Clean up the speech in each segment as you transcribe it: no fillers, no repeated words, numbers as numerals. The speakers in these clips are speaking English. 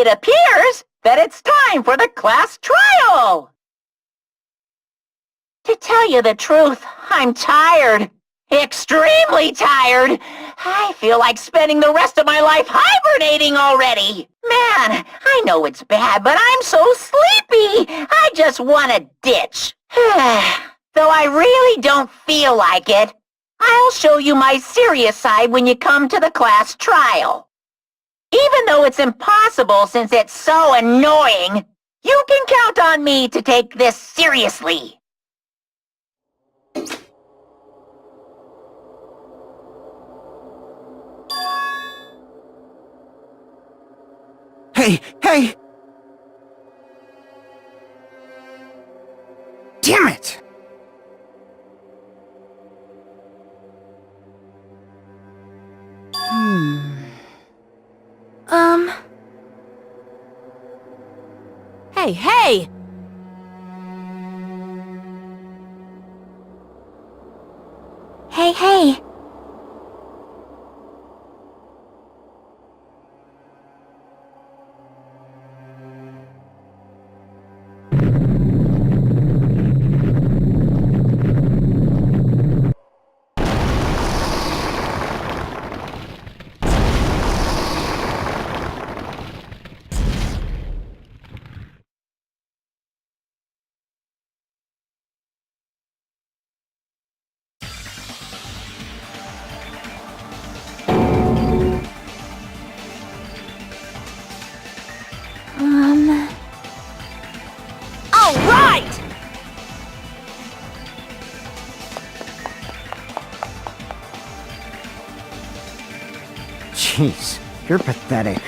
It appears that it's time for the class trial! To tell you the truth, I'm tired. Extremely tired. I feel like spending the rest of my life hibernating already. Man, I know it's bad, but I'm so sleepy. I just want to ditch. Though I really don't feel like it. I'll show you my serious side when you come to the class trial. Even though it's impossible since it's so annoying, you can count on me to take this seriously. Hey! Damn it! Hey! Hey! All right! Jeez, you're pathetic.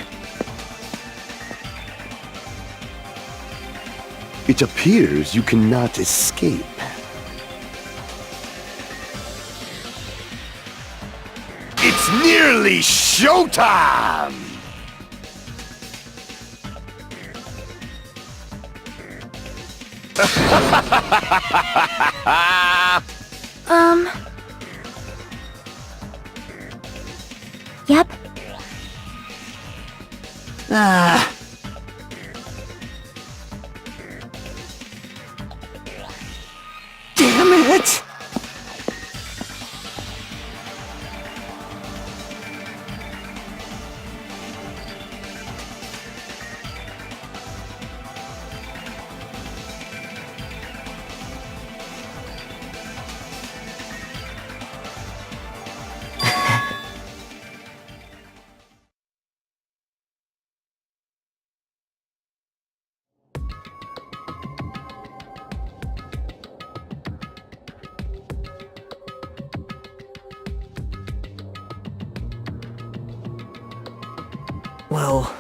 It appears you cannot escape. It's nearly showtime! Yep. Damn it! Well...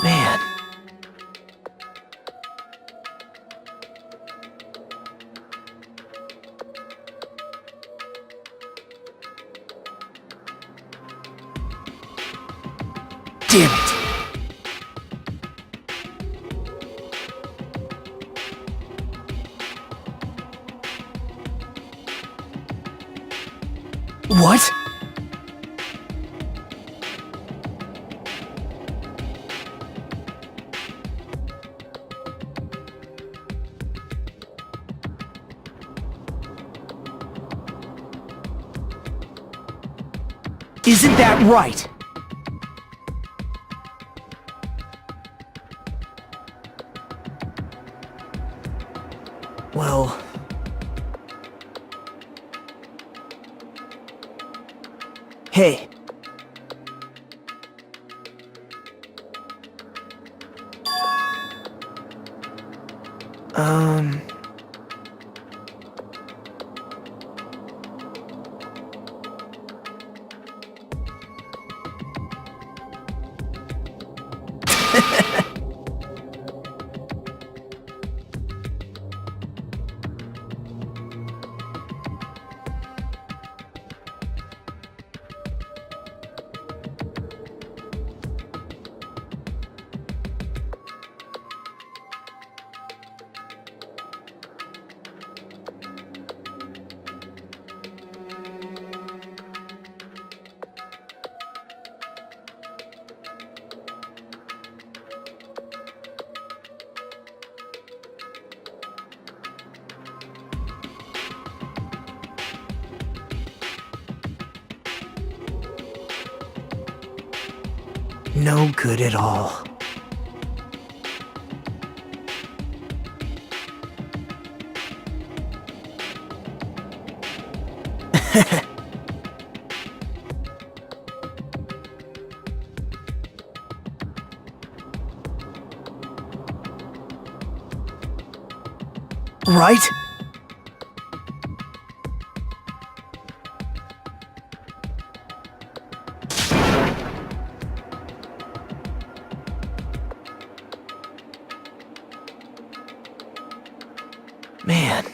Man... Damn it! What? Isn't that right? Well... Hey. no good at all. Right? Man.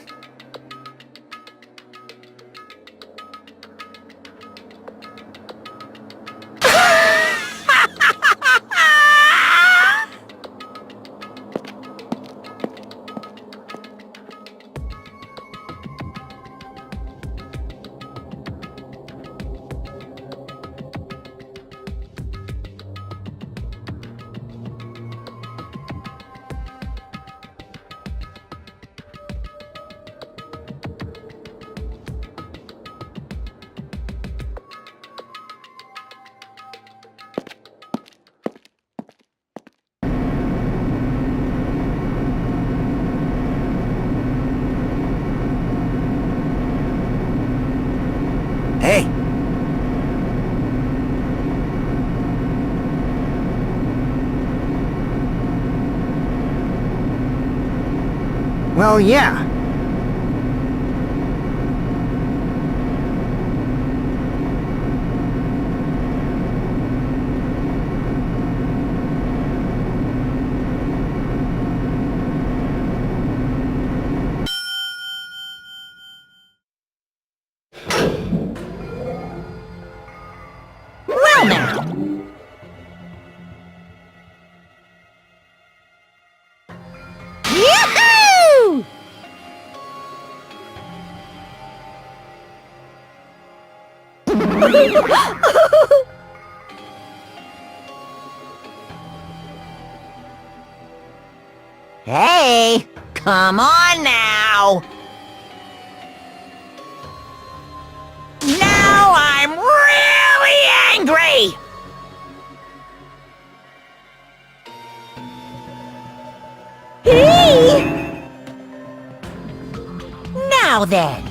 Hey! Well, yeah. Well now. Yahoo! Hey, come on now. Now I'm really angry. Hey! Now then.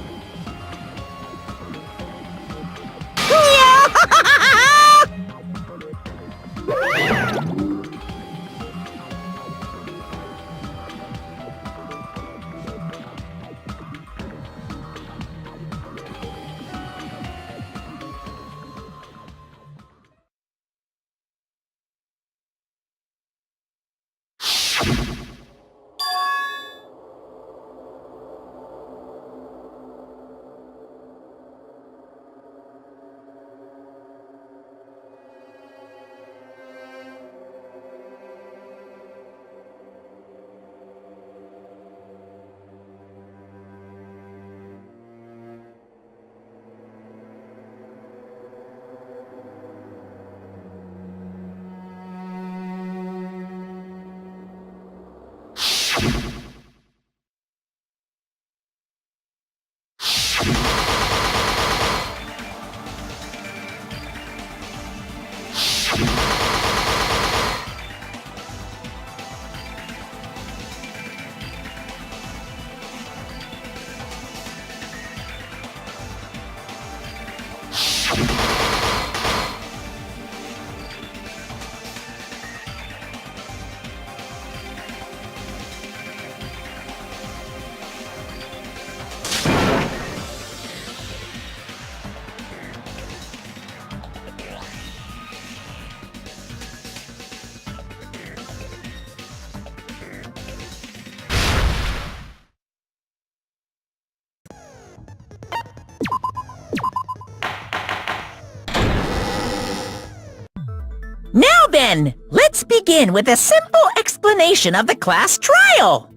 Now then, let's begin with a simple explanation of the class trial.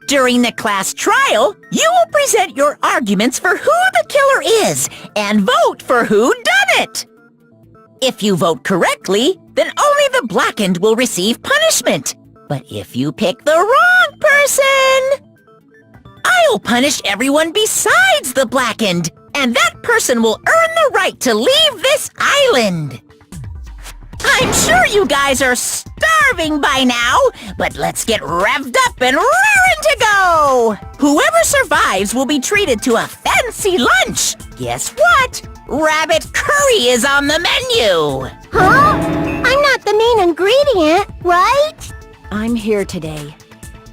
During the class trial, you will present your arguments for who the killer is and vote for who done it. If you vote correctly, then only the blackened will receive punishment. But if you pick the wrong person, I'll punish everyone besides the blackened, and that person will earn the right to leave this island. I'm sure you guys are starving by now, but let's get revved up and raring to go! Whoever survives will be treated to a fancy lunch. Guess what? Rabbit curry is on the menu! Huh? I'm not the main ingredient, right? I'm here today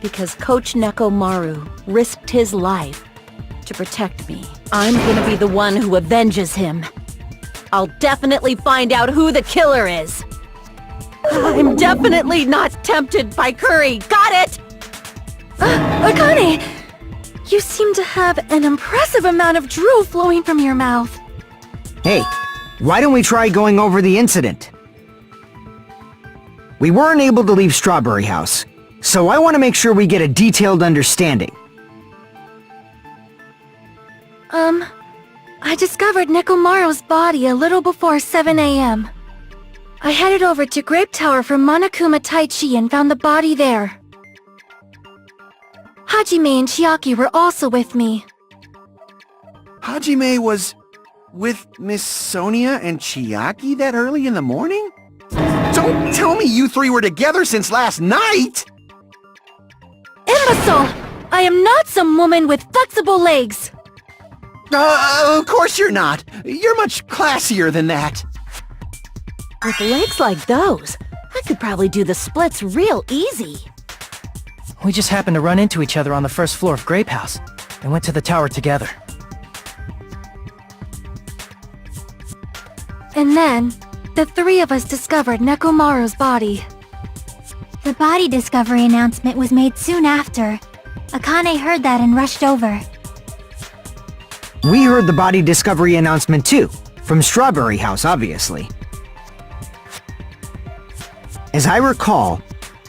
because Coach Nekomaru risked his life to protect me. I'm gonna be the one who avenges him. I'll definitely find out who the killer is. I'm definitely not tempted by curry. Got it? Akane! You seem to have an impressive amount of drool flowing from your mouth. Hey, why don't we try going over the incident? We weren't able to leave Strawberry House, so I want to make sure we get a detailed understanding. I discovered Nekomaru's body a little before 7 a.m. I headed over to Grape Tower from Monokuma Taichi and found the body there. Hajime and Chiaki were also with me. Hajime was with Miss Sonia and Chiaki that early in the morning? Don't tell me you three were together since last night! Imbecile! I am not some woman with flexible legs! Of course you're not. You're much classier than that. With legs like those, I could probably do the splits real easy. We just happened to run into each other on the first floor of Grape House and went to the tower together. And then, the three of us discovered Nekomaru's body. The body discovery announcement was made soon after. Akane heard that and rushed over. We heard the body discovery announcement too, from Strawberry House, obviously. As I recall,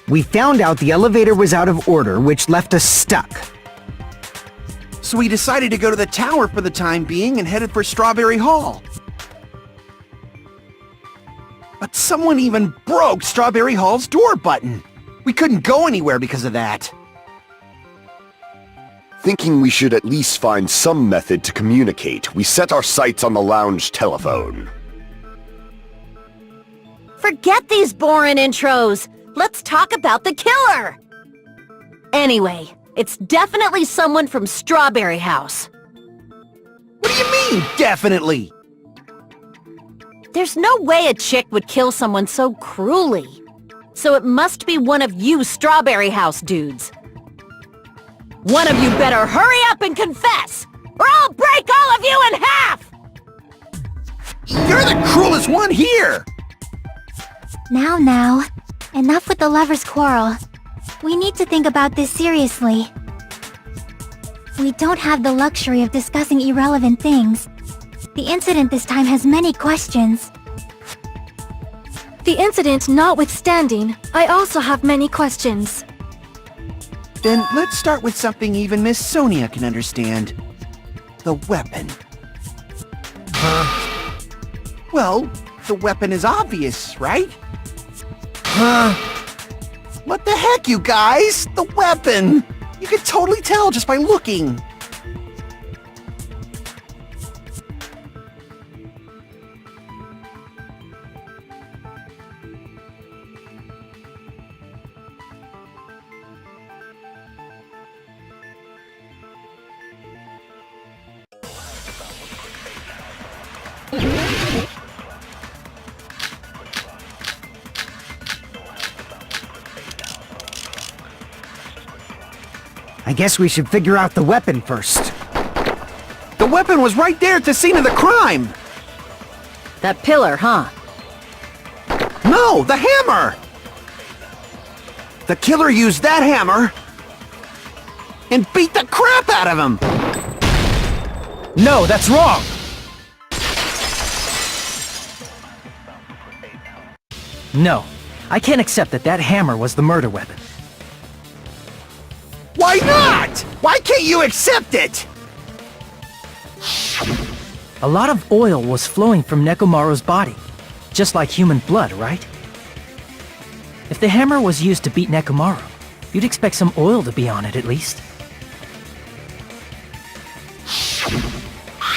we found out the elevator was out of order, which left us stuck. So we decided to go to the tower for the time being and headed for Strawberry Hall. But someone even broke Strawberry Hall's door button. We couldn't go anywhere because of that. Thinking we should at least find some method to communicate, we set our sights on the lounge telephone. Forget these boring intros. Let's talk about the killer. Anyway, it's definitely someone from Strawberry House. What do you mean, definitely? There's no way a chick would kill someone so cruelly. So it must be one of you Strawberry House dudes. One of you better hurry up and confess, or I'll break all of you in half! You're the cruelest one here! Now, enough with the lovers' quarrel. We need to think about this seriously. We don't have the luxury of discussing irrelevant things. The incident this time has many questions. The incident notwithstanding, I also have many questions. Then let's start with something even Miss Sonia can understand. The weapon. Well, the weapon is obvious, right? What the heck, you guys? The weapon! You could totally tell just by looking. I guess we should figure out the weapon first. The weapon was right there at the scene of the crime! That pillar, huh? No, the hammer! The killer used that hammer and beat the crap out of him! No, that's wrong! No, I can't accept that that hammer was the murder weapon. Why not? Why can't you accept it? A lot of oil was flowing from Nekomaru's body, just like human blood, right? If the hammer was used to beat Nekomaru, you'd expect some oil to be on it at least.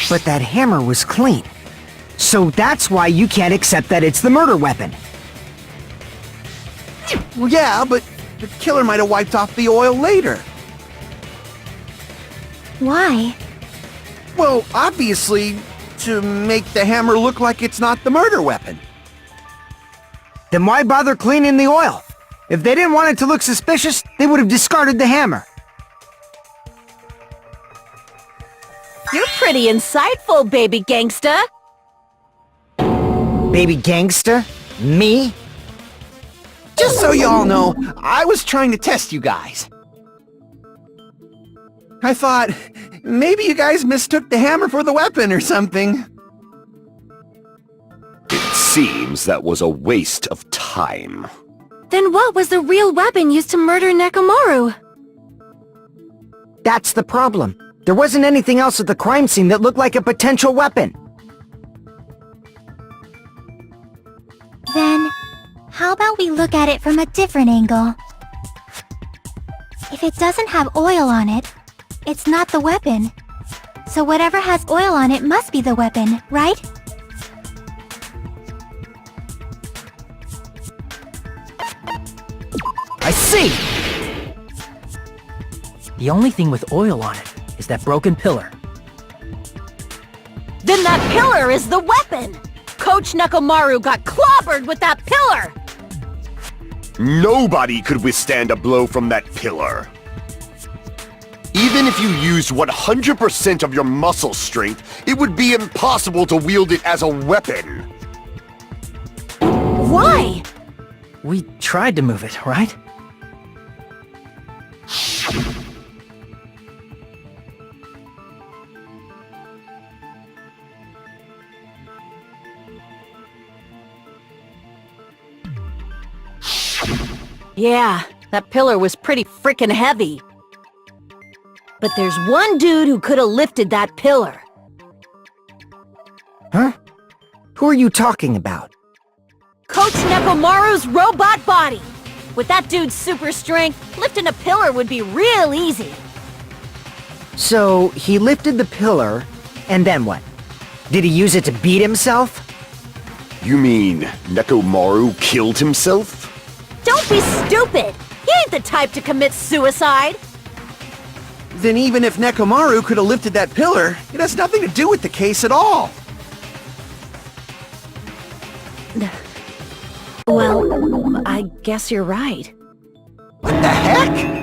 But that hammer was clean. So that's why you can't accept that it's the murder weapon. Well, yeah, but the killer might have wiped off the oil later. Why? Well, obviously, to make the hammer look like it's not the murder weapon. Then why bother cleaning the oil? If they didn't want it to look suspicious, they would have discarded the hammer. You're pretty insightful, baby gangsta. Baby gangster? Me? Just so you all know, I was trying to test you guys. I thought, maybe you guys mistook the hammer for the weapon or something. It seems that was a waste of time. Then what was the real weapon used to murder Nekomaru? That's the problem. There wasn't anything else at the crime scene that looked like a potential weapon. Then, how about we look at it from a different angle? If it doesn't have oil on it, it's not the weapon. So whatever has oil on it must be the weapon, right? I see! The only thing with oil on it is that broken pillar. Then that pillar is the weapon! Coach Nekomaru got clobbered with that pillar! Nobody could withstand a blow from that pillar. Even if you used 100% of your muscle strength, it would be impossible to wield it as a weapon. Why? We tried to move it, right? Yeah, that pillar was pretty frickin' heavy. But there's one dude who could have lifted that pillar. Huh? Who are you talking about? Coach Nekomaru's robot body! With that dude's super strength, lifting a pillar would be real easy. So, he lifted the pillar, and then what? Did he use it to beat himself? You mean Nekomaru killed himself? Don't be stupid! He ain't the type to commit suicide! Then even if Nekomaru could have lifted that pillar, it has nothing to do with the case at all. Well, I guess you're right. What the heck?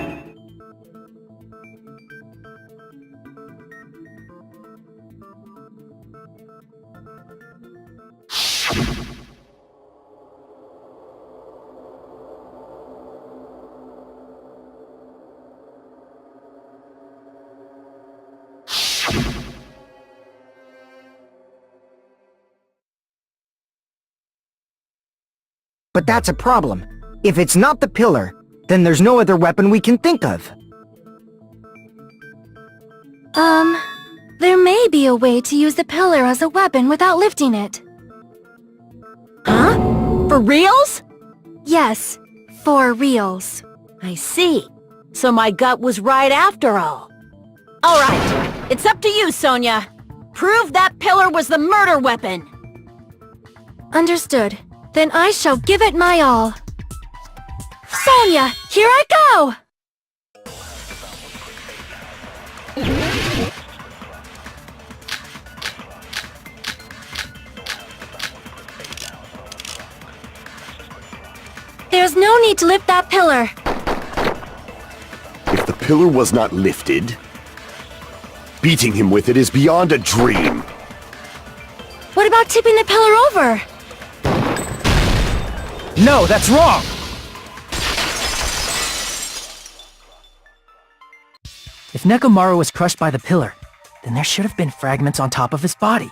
But that's a problem. If it's not the pillar, then there's no other weapon we can think of. There may be a way to use the pillar as a weapon without lifting it. Huh? For reals? Yes, for reals. I see. So my gut was right after all. Alright, it's up to you, Sonia. Prove that pillar was the murder weapon. Understood. Then I shall give it my all. Sonia, here I go! There's no need to lift that pillar. If the pillar was not lifted, beating him with it is beyond a dream. What about tipping the pillar over? No, that's wrong! If Nekomaru was crushed by the pillar, then there should have been fragments on top of his body.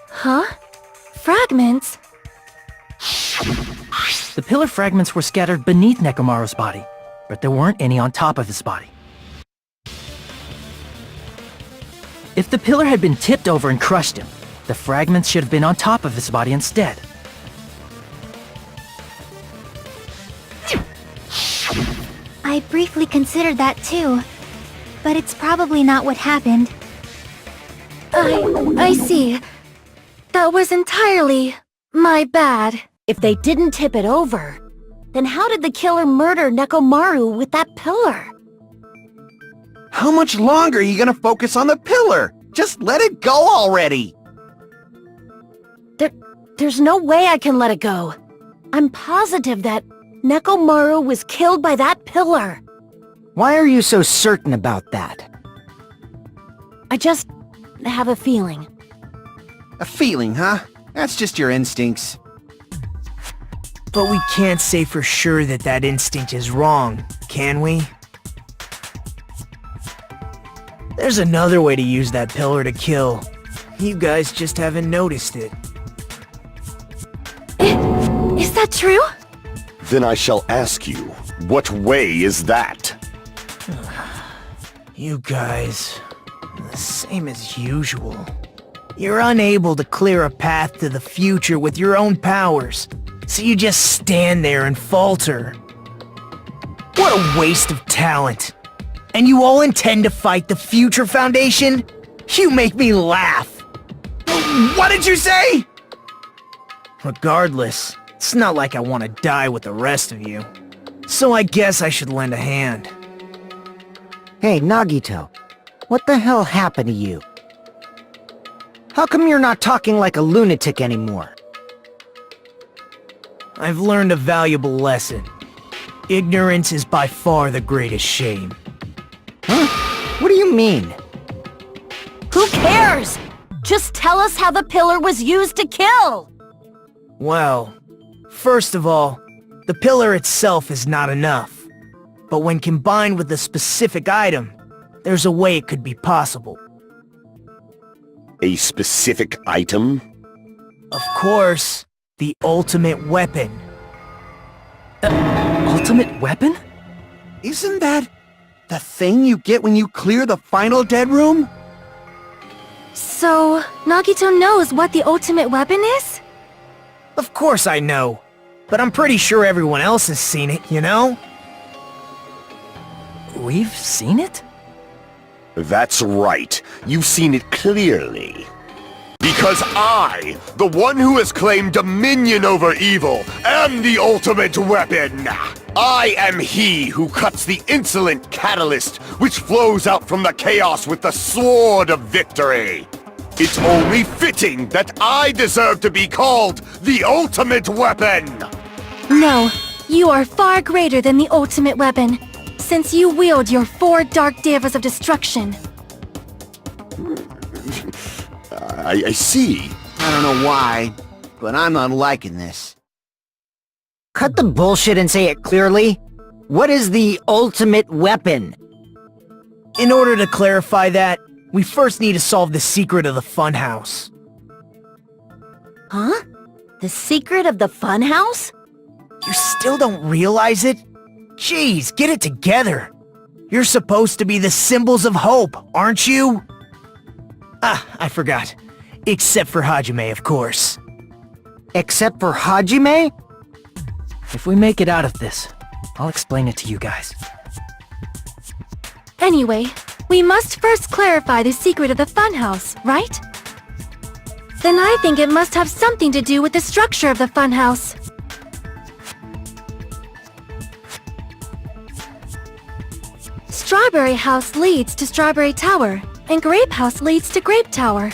Huh? Fragments? The pillar fragments were scattered beneath Nekomaru's body, but there weren't any on top of his body. If the pillar had been tipped over and crushed him, the fragments should have been on top of his body instead. I briefly considered that too, but it's probably not what happened. I see. That was entirely my bad. If they didn't tip it over, then how did the killer murder Nekomaru with that pillar? How much longer are you gonna focus on the pillar? Just let it go already! There's no way I can let it go. I'm positive that Nekomaru was killed by that pillar. Why are you so certain about that? I just have a feeling. A feeling, huh? That's just your instincts. But we can't say for sure that that instinct is wrong, can we? There's another way to use that pillar to kill. You guys just haven't noticed it. Is that true? Then I shall ask you, what way is that? You guys, the same as usual. You're unable to clear a path to the future with your own powers, so you just stand there and falter. What a waste of talent. And you all intend to fight the Future Foundation? You make me laugh. What did you say? Regardless, it's not like I want to die with the rest of you. So I guess I should lend a hand. Hey, Nagito. What the hell happened to you? How come you're not talking like a lunatic anymore? I've learned a valuable lesson. Ignorance is by far the greatest shame. Huh? What do you mean? Who cares? Just tell us how the pillar was used to kill! Well, first of all, the pillar itself is not enough. But when combined with a specific item, there's a way it could be possible. A specific item? Of course, the ultimate weapon. Ultimate weapon? Isn't that the thing you get when you clear the final dead room? So, Nagito knows what the ultimate weapon is? Of course I know, but I'm pretty sure everyone else has seen it, you know? We've seen it? That's right. You've seen it clearly. Because I, the one who has claimed dominion over evil, am the ultimate weapon. I am he who cuts the insolent catalyst which flows out from the chaos with the sword of victory. It's only fitting that I deserve to be called the ultimate weapon. No, you are far greater than the ultimate weapon, since you wield your 4 dark devas of destruction. I see. I don't know why, but I'm not liking this. Cut the bullshit and say it clearly. What is the ultimate weapon? In order to clarify that, we first need to solve the secret of the funhouse. Huh? The secret of the funhouse? You still don't realize it? Jeez, get it together. You're supposed to be the symbols of hope, aren't you? Ah, I forgot. Except for Hajime, of course. Except for Hajime? If we make it out of this, I'll explain it to you guys. Anyway, we must first clarify the secret of the funhouse, right? Then I think it must have something to do with the structure of the funhouse. Strawberry House leads to Strawberry Tower, and Grape House leads to Grape Tower.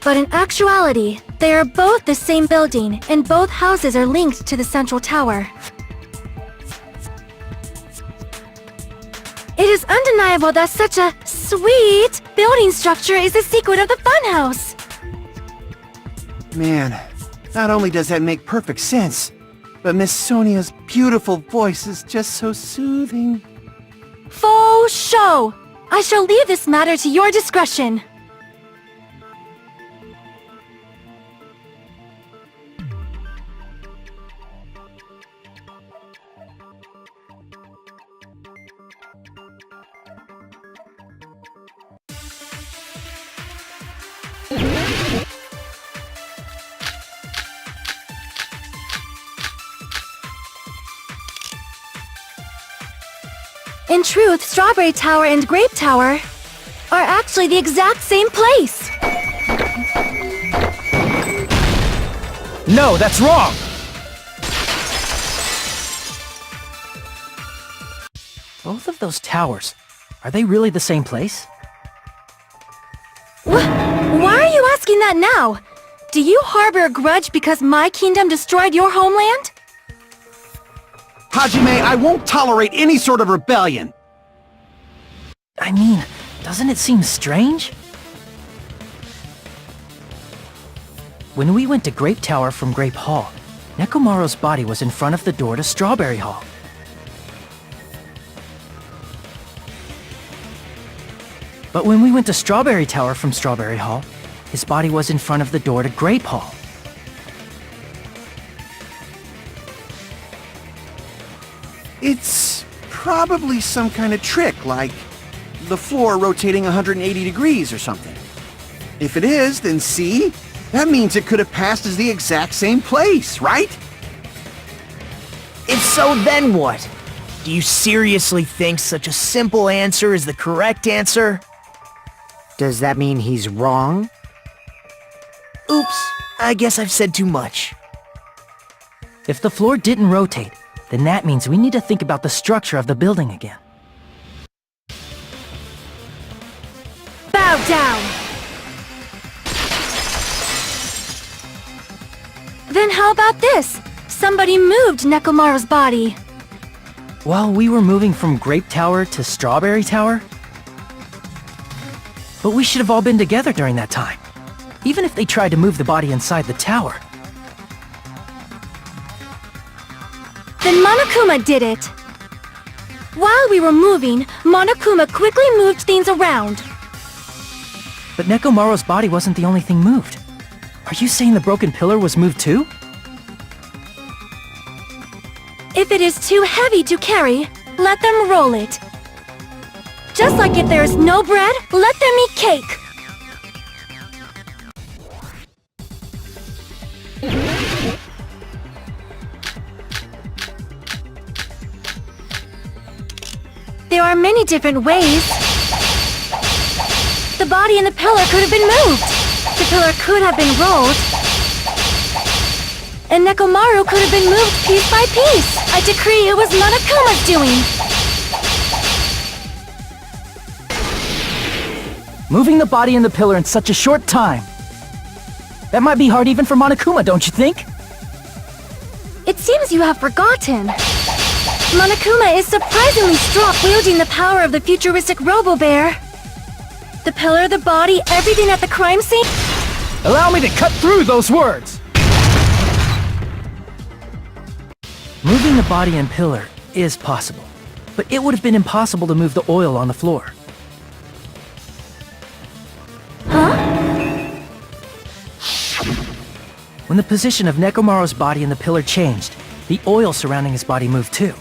But in actuality, they are both the same building, and both houses are linked to the central tower. It is undeniable that such a sweet building structure is the secret of the funhouse. Man, not only does that make perfect sense, but Miss Sonia's beautiful voice is just so soothing. Faux show! I shall leave this matter to your discretion. In truth, Strawberry Tower and Grape Tower are actually the exact same place. No, that's wrong! Both of those towers, are they really the same place? Why are you asking that now? Do you harbor a grudge because my kingdom destroyed your homeland? Hajime, I won't tolerate any sort of rebellion! I mean, doesn't it seem strange? When we went to Grape Tower from Grape Hall, Nekomaru's body was in front of the door to Strawberry Hall. But when we went to Strawberry Tower from Strawberry Hall, his body was in front of the door to Grape Hall. It's probably some kind of trick, like the floor rotating 180 degrees or something. If it is, then see? That means it could have passed as the exact same place, right? If so, then what? Do you seriously think such a simple answer is the correct answer? Does that mean he's wrong? Oops, I guess I've said too much. If the floor didn't rotate, then that means we need to think about the structure of the building again. Bow down! Then how about this? Somebody moved Nekomaru's body. While we were moving from Grape Tower to Strawberry Tower? But we should have all been together during that time. Even if they tried to move the body inside the tower. Then Monokuma did it! While we were moving, Monokuma quickly moved things around. But Nekomaru's body wasn't the only thing moved. Are you saying the broken pillar was moved too? If it is too heavy to carry, let them roll it. Just like if there is no bread, let them eat cake. There are many different ways. The body and the pillar could have been moved. The pillar could have been rolled. And Nekomaru could have been moved piece by piece. I decree it was Monokuma's doing. Moving the body and the pillar in such a short time. That might be hard even for Monokuma, don't you think? It seems you have forgotten. Monokuma is surprisingly strong, wielding the power of the futuristic Robo-Bear. The pillar, the body, everything at the crime scene. Allow me to cut through those words! Moving the body and pillar is possible, but it would have been impossible to move the oil on the floor. Huh? When the position of Nekomaru's body and the pillar changed, the oil surrounding his body moved too.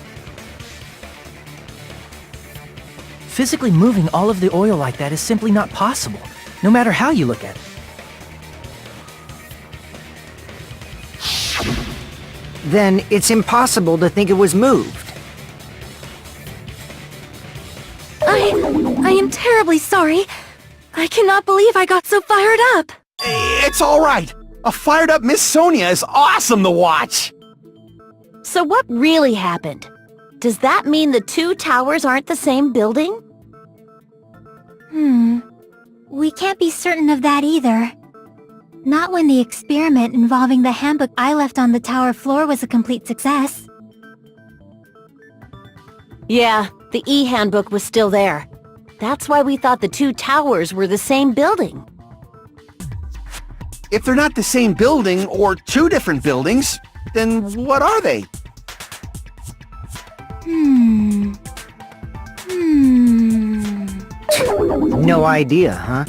Physically moving all of the oil like that is simply not possible, no matter how you look at it. Then it's impossible to think it was moved. I am terribly sorry. I cannot believe I got so fired up. It's alright! A fired-up Miss Sonia is awesome to watch! So what really happened? Does that mean the two towers aren't the same building? We can't be certain of that either. Not when the experiment involving the handbook I left on the tower floor was a complete success. Yeah, the e-handbook was still there. That's why we thought the two towers were the same building. If they're not the same building, or two different buildings, then what are they? No idea, huh?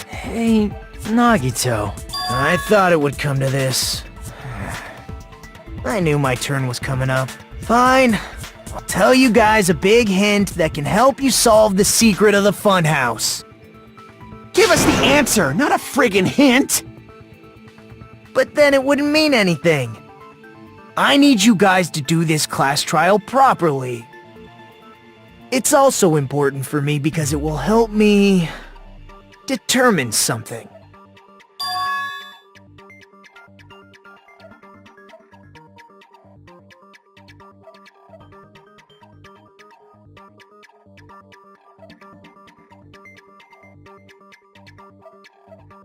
Hey, Nagito. I thought it would come to this. I knew my turn was coming up. Fine. I'll tell you guys a big hint that can help you solve the secret of the funhouse. Give us the answer, not a friggin' hint! But then it wouldn't mean anything. I need you guys to do this class trial properly. It's also important for me because it will help me determine something.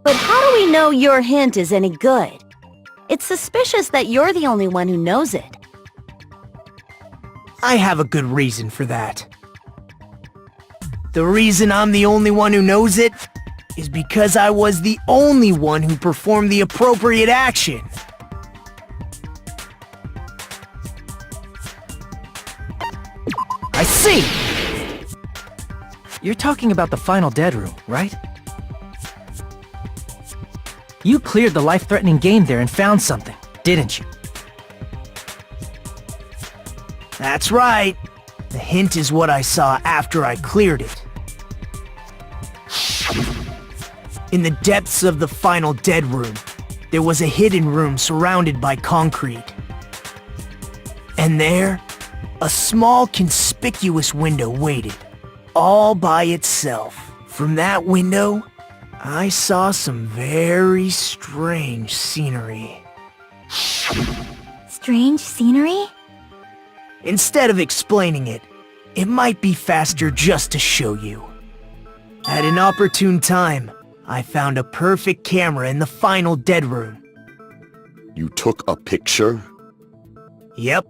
But how do we know your hint is any good? It's suspicious that you're the only one who knows it. I have a good reason for that. The reason I'm the only one who knows it is because I was the only one who performed the appropriate action. I see! You're talking about the final dead room, right? You cleared the life-threatening game there and found something, didn't you? That's right. The hint is what I saw after I cleared it. In the depths of the final dead room, there was a hidden room surrounded by concrete. And there, a small conspicuous window waited, all by itself. From that window, I saw some very strange scenery. Strange scenery? Instead of explaining it, it might be faster just to show you. At an opportune time, I found a perfect camera in the final dead room. You took a picture? Yep.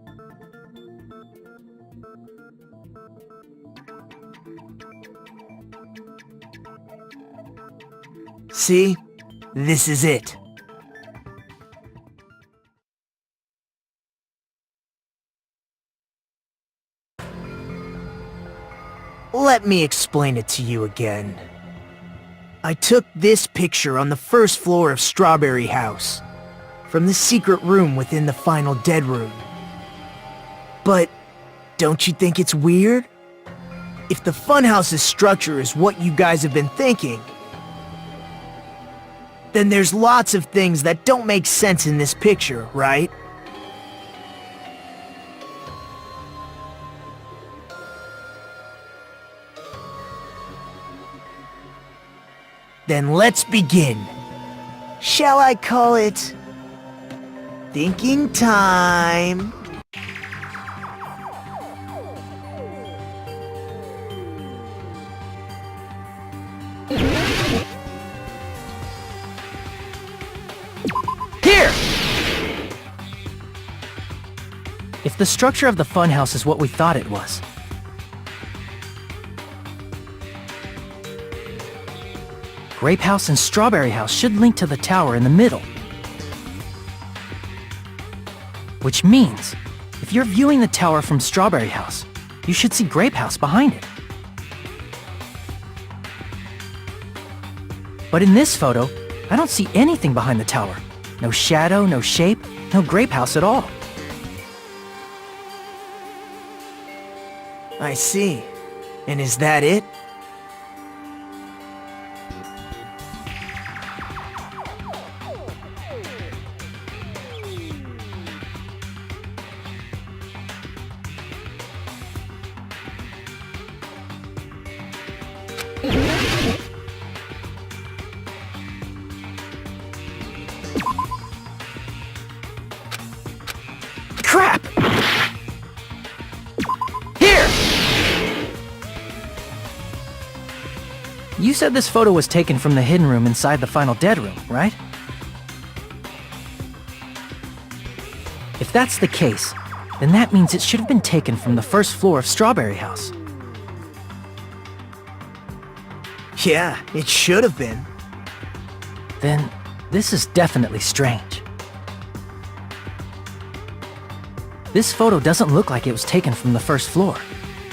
See? This is it. Let me explain it to you again. I took this picture on the first floor of Strawberry House, from the secret room within the final dead room. But don't you think it's weird? If the funhouse's structure is what you guys have been thinking, then there's lots of things that don't make sense in this picture, right? Then let's begin. Shall I call it thinking time? Here! If the structure of the funhouse is what we thought it was, Grape House and Strawberry House should link to the tower in the middle. Which means, if you're viewing the tower from Strawberry House, you should see Grape House behind it. But in this photo, I don't see anything behind the tower. No shadow, no shape, no Grape House at all. I see. And is that it? Crap! Here! You said this photo was taken from the hidden room inside the final dead room, right? If that's the case, then that means it should have been taken from the first floor of Strawberry House. Yeah, it should have been. Then, this is definitely strange. This photo doesn't look like it was taken from the first floor.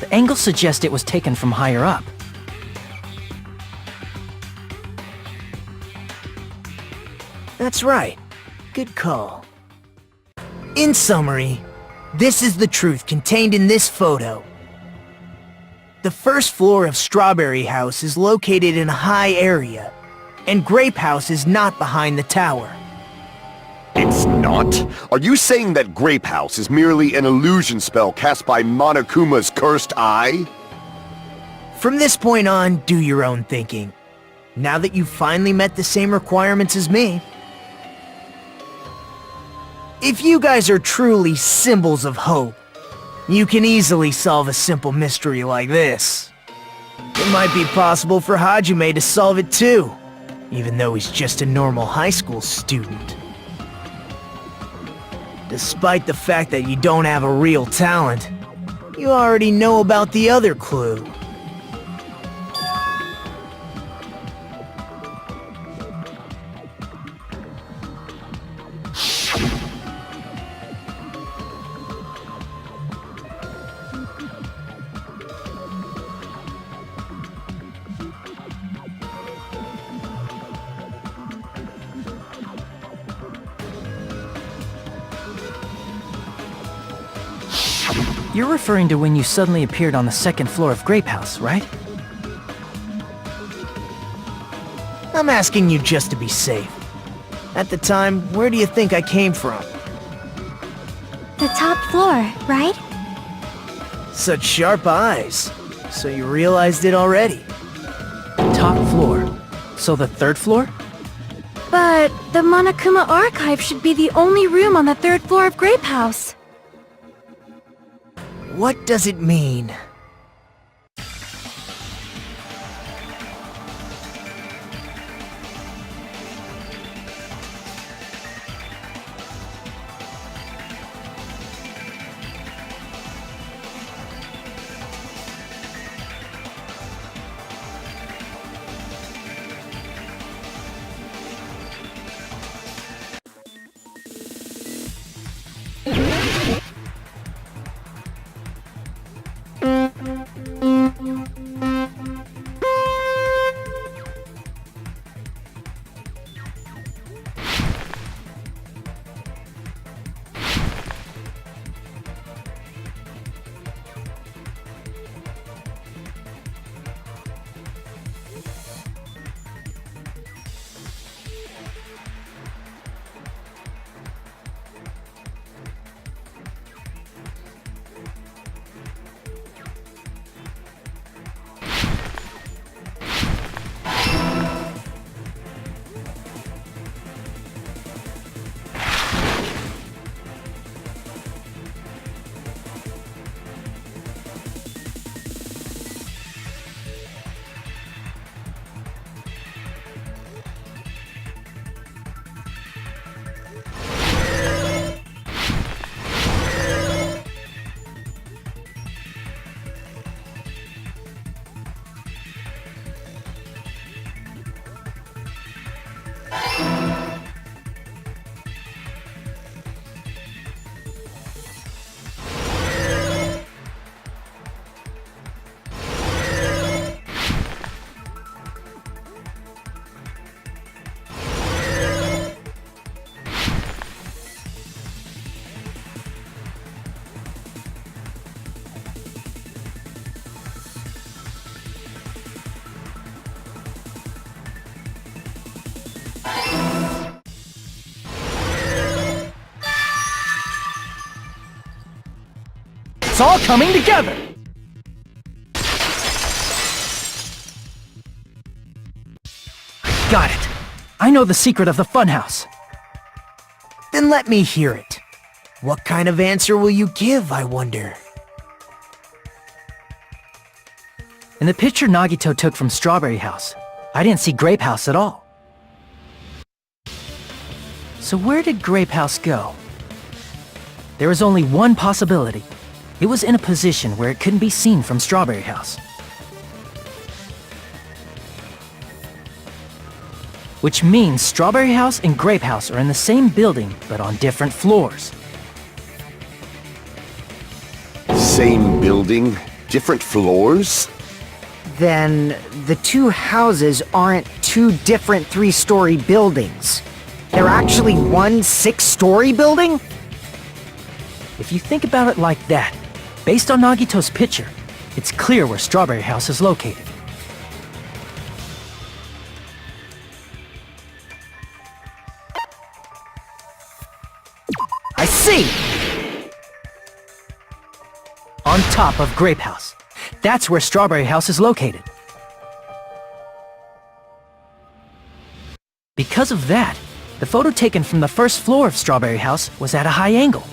The angles suggest it was taken from higher up. That's right. Good call. In summary, this is the truth contained in this photo. The first floor of Strawberry House is located in a high area, And Grape House is not behind the tower. It's not? Are you saying that Grape House is merely an illusion spell cast by Monokuma's cursed eye? From this point on, do your own thinking. Now that you've finally met the same requirements as me. If you guys are truly symbols of hope, you can easily solve a simple mystery like this. It might be possible for Hajime to solve it too, even though he's just a normal high school student. Despite the fact that you don't have a real talent, you already know about the other clue. You're referring to when you suddenly appeared on the second floor of Grape House, right? I'm asking you just to be safe. At the time, where do you think I came from? The top floor, right? Such sharp eyes. So you realized it already. Top floor. So the third floor? But the Monokuma Archive should be the only room on the third floor of Grape House. What does it mean? It's all coming together! Got it. I know the secret of the funhouse. Then let me hear it. What kind of answer will you give, I wonder? In the picture Nagito took from Strawberry House, I didn't see Grape House at all. So where did Grape House go? There is only one possibility. It was in a position where it couldn't be seen from Strawberry House. Which means Strawberry House and Grape House are in the same building, but on different floors. Same building, different floors? Then the two houses aren't two different three-story buildings. They're actually one six-story building? If you think about it like that, based on Nagito's picture, it's clear where Strawberry House is located. top of Grape House. That's where Strawberry House is located. Because of that, the photo taken from the first floor of Strawberry House was at a high angle.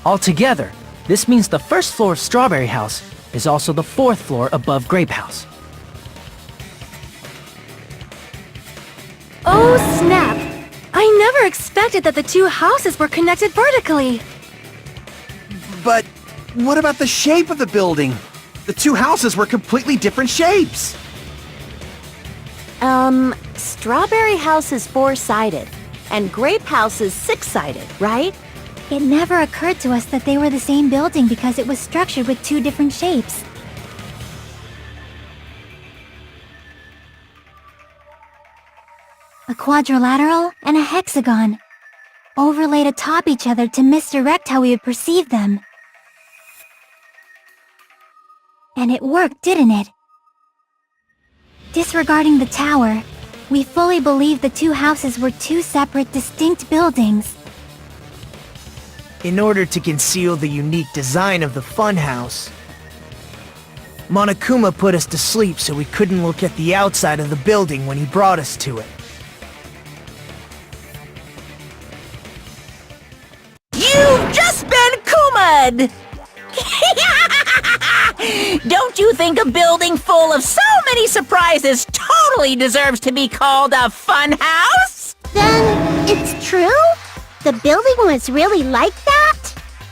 Altogether, this means the first floor of Strawberry House is also the fourth floor above Grape House. Oh, snap! I never expected that the two houses were connected vertically. But what about the shape of the building? The two houses were completely different shapes. Strawberry House is four-sided, and Grape House is six-sided, right? It never occurred to us that they were the same building because it was structured with two different shapes. A quadrilateral and a hexagon, overlaid atop each other to misdirect how we would perceive them. And it worked, didn't it? Disregarding the tower, we fully believed the two houses were two separate, distinct buildings. In order to conceal the unique design of the funhouse, Monokuma put us to sleep so we couldn't look at the outside of the building when he brought us to it. You've just been Kuma'd! Don't you think a building full of so many surprises totally deserves to be called a fun house? Then it's true? The building was really like that?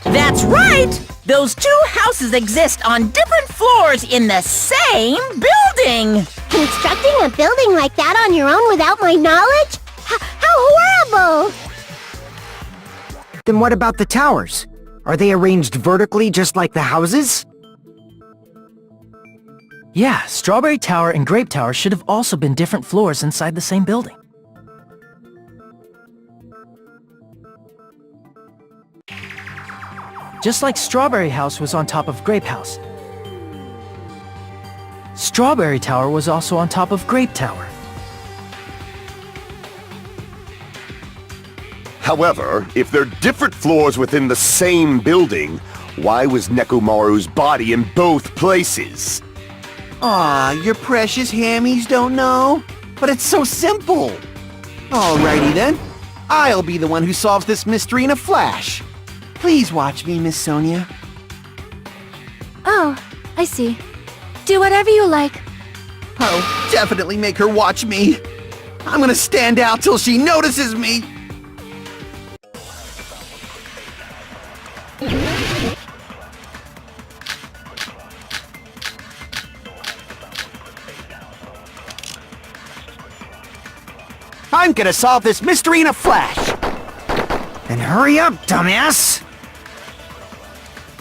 That's right! Those two houses exist on different floors in the same building! Constructing a building like that on your own without my knowledge? How horrible! Then what about the towers? Are they arranged vertically just like the houses? Yeah, Strawberry Tower and Grape Tower should have also been different floors inside the same building. Just like Strawberry House was on top of Grape House, Strawberry Tower was also on top of Grape Tower. However, if they're different floors within the same building, why was Nekomaru's body in both places? Aw, your precious hammies don't know? But it's so simple! Alrighty then. I'll be the one who solves this mystery in a flash. Please watch me, Miss Sonia. Oh, I see. Do whatever you like. Oh, definitely make her watch me. I'm gonna stand out till she notices me. I'm gonna solve this mystery in a flash! Then hurry up, dumbass!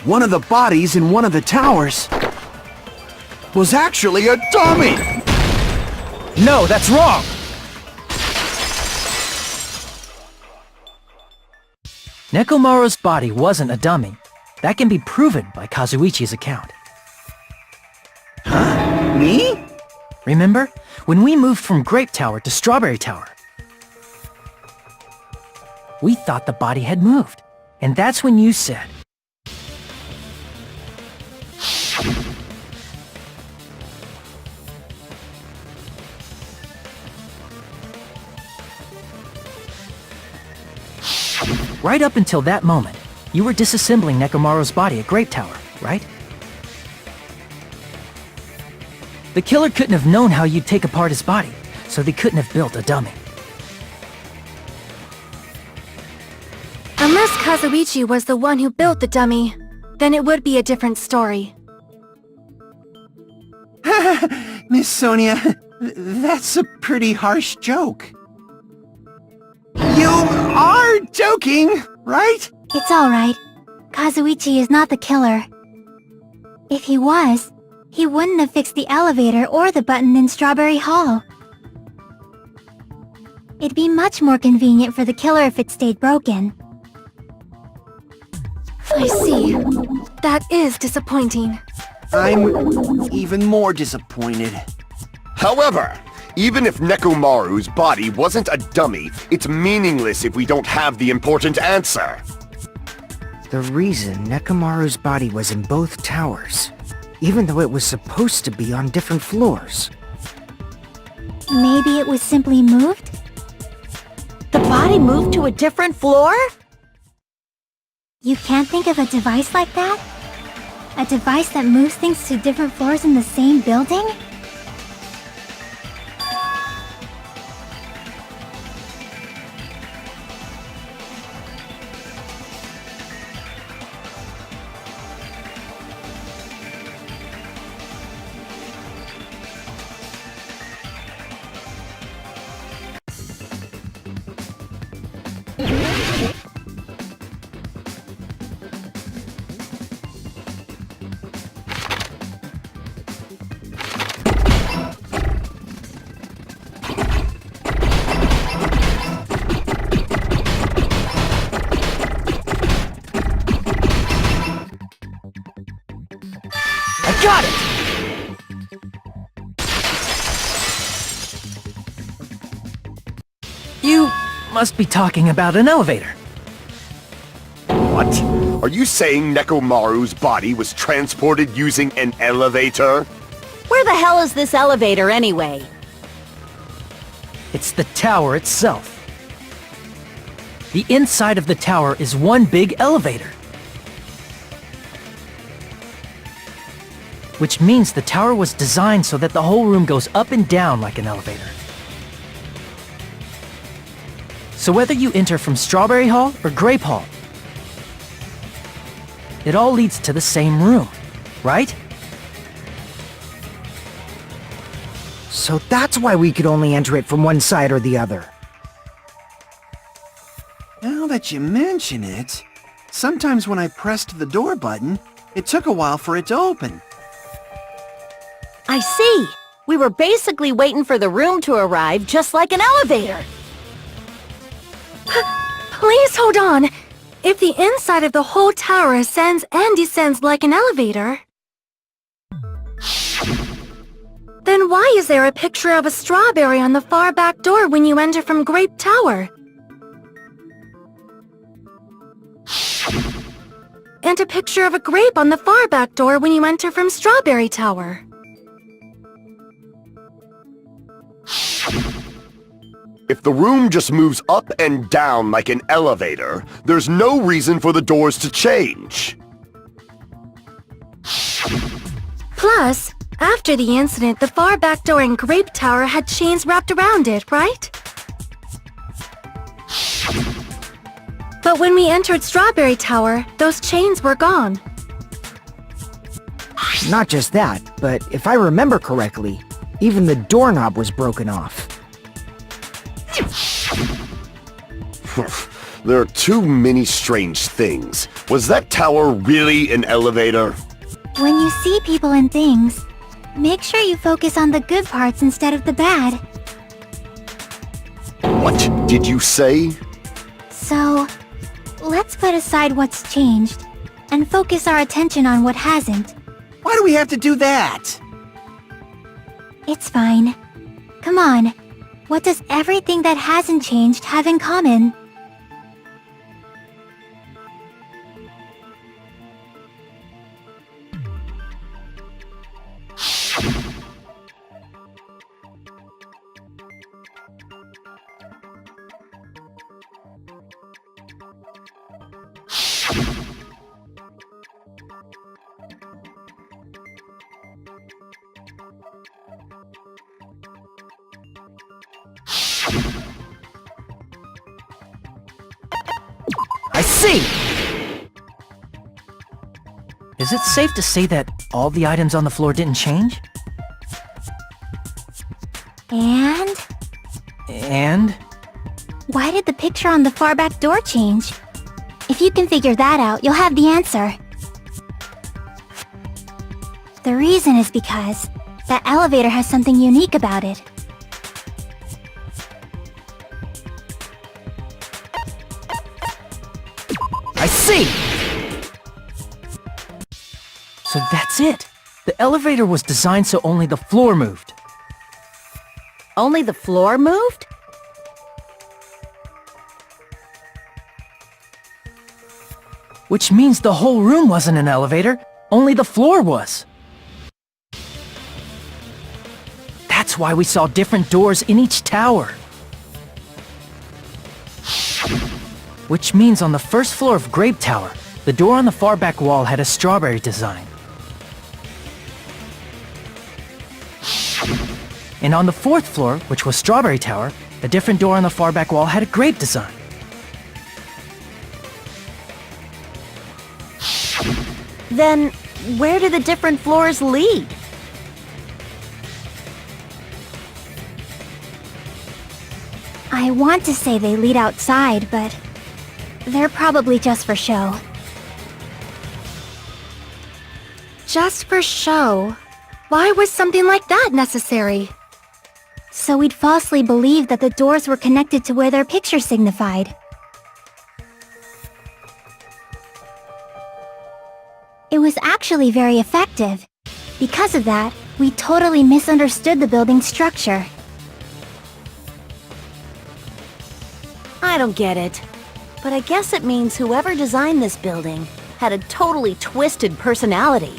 One of the bodies in one of the towers was actually a dummy! No, that's wrong! Nekomaru's body wasn't a dummy. That can be proven by Kazuichi's account. Me? Remember? When we moved from Grape Tower to Strawberry Tower, we thought the body had moved. And that's when you said, right up until that moment, you were disassembling Nekomaru's body at Grape Tower, right? The killer couldn't have known how you'd take apart his body, so they couldn't have built a dummy. Unless Kazuichi was the one who built the dummy, then it would be a different story. Miss Sonia, that's a pretty harsh joke. You are joking, right? It's alright. Kazuichi is not the killer. If he was, he wouldn't have fixed the elevator or the button in Strawberry Hall. It'd be much more convenient for the killer if it stayed broken. I see. That is disappointing. I'm even more disappointed. However, even if Nekomaru's body wasn't a dummy, it's meaningless if we don't have the important answer. The reason Nekomaru's body was in both towers, even though it was supposed to be on different floors. Maybe it was simply moved? The body moved to a different floor? You can't think of a device like that? A device that moves things to different floors in the same building? I got it! You must be talking about an elevator. What? Are you saying Nekomaru's body was transported using an elevator? Where the hell is this elevator anyway? It's the tower itself. The inside of the tower is one big elevator. Which means the tower was designed so that the whole room goes up and down like an elevator. So whether you enter from Strawberry Hall or Grape Hall, it all leads to the same room, right? So that's why we could only enter it from one side or the other. Now that you mention it, sometimes when I pressed the door button, it took a while for it to open. I see. We were basically waiting for the room to arrive, just like an elevator. Please hold on. If the inside of the whole tower ascends and descends like an elevator, then why is there a picture of a strawberry on the far back door when you enter from Grape Tower? And a picture of a grape on the far back door when you enter from Strawberry Tower. If the room just moves up and down like an elevator, there's no reason for the doors to change. Plus, after the incident, the far back door in Grape Tower had chains wrapped around it, right? But when we entered Strawberry Tower, those chains were gone. Not just that, but if I remember correctly, even the doorknob was broken off. There are too many strange things. Was that tower really an elevator? When you see people and things, make sure you focus on the good parts instead of the bad. What did you say? So, let's put aside what's changed and focus our attention on what hasn't. Why do we have to do that? It's fine. Come on. What does everything that hasn't changed have in common? I see! Is it safe to say that all the items on the floor didn't change? And why did the picture on the far back door change? If you can figure that out, you'll have the answer. The reason is because that elevator has something unique about it. I see! So that's it! The elevator was designed so only the floor moved. Only the floor moved? Which means the whole room wasn't an elevator, only the floor was. That's why we saw different doors in each tower. Which means on the first floor of Grape Tower, the door on the far back wall had a strawberry design. And on the fourth floor, which was Strawberry Tower, a different door on the far back wall had a grape design. Then, where do the different floors lead? I want to say they lead outside, but they're probably just for show. Just for show? Why was something like that necessary? So we'd falsely believe that the doors were connected to where their picture signified. It was actually very effective. Because of that, we totally misunderstood the building's structure. I don't get it. But I guess it means whoever designed this building had a totally twisted personality.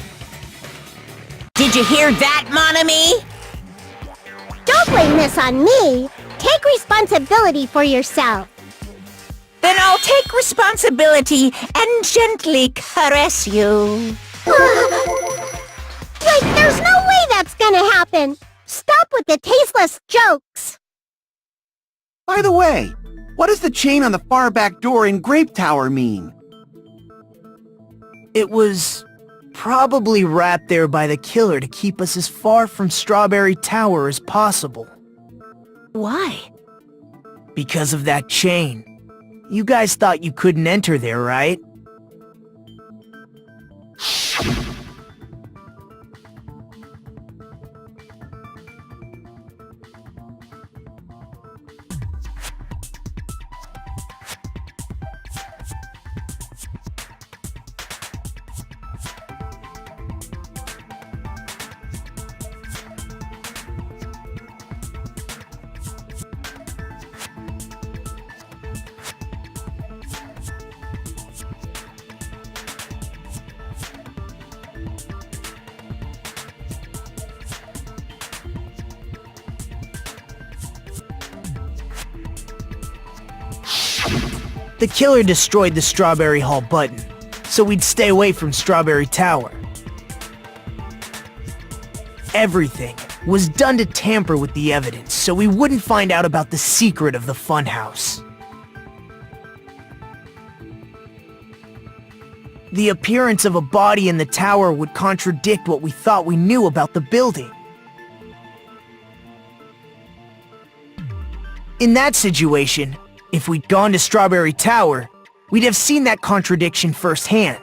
Did you hear that, mon ami? Don't blame this on me. Take responsibility for yourself. Then I'll take responsibility and gently caress you. Like, there's no way that's gonna happen. Stop with the tasteless jokes. By the way, what does the chain on the far back door in Grape Tower mean? It was probably wrapped there by the killer to keep us as far from Strawberry Tower as possible. Why? Because of that chain. You guys thought you couldn't enter there, right? The killer destroyed the Strawberry Hall button, so we'd stay away from Strawberry Tower. Everything was done to tamper with the evidence, so we wouldn't find out about the secret of the funhouse. The appearance of a body in the tower would contradict what we thought we knew about the building. In that situation, if we'd gone to Strawberry Tower, we'd have seen that contradiction firsthand.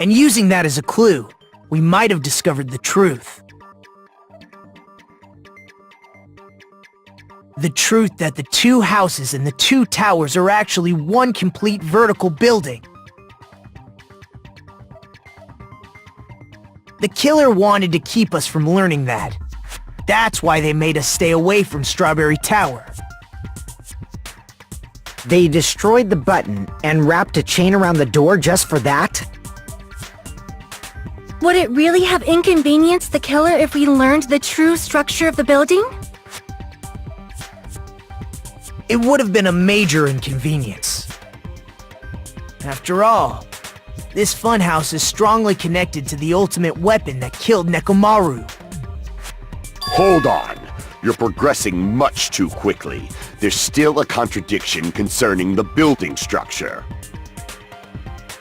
And using that as a clue, we might have discovered the truth. The truth that the two houses and the two towers are actually one complete vertical building. The killer wanted to keep us from learning that. That's why they made us stay away from Strawberry Tower. They destroyed the button and wrapped a chain around the door just for that? Would it really have inconvenienced the killer if we learned the true structure of the building? It would have been a major inconvenience. After all, this funhouse is strongly connected to the ultimate weapon that killed Nekomaru. Hold on. You're progressing much too quickly. There's still a contradiction concerning the building structure.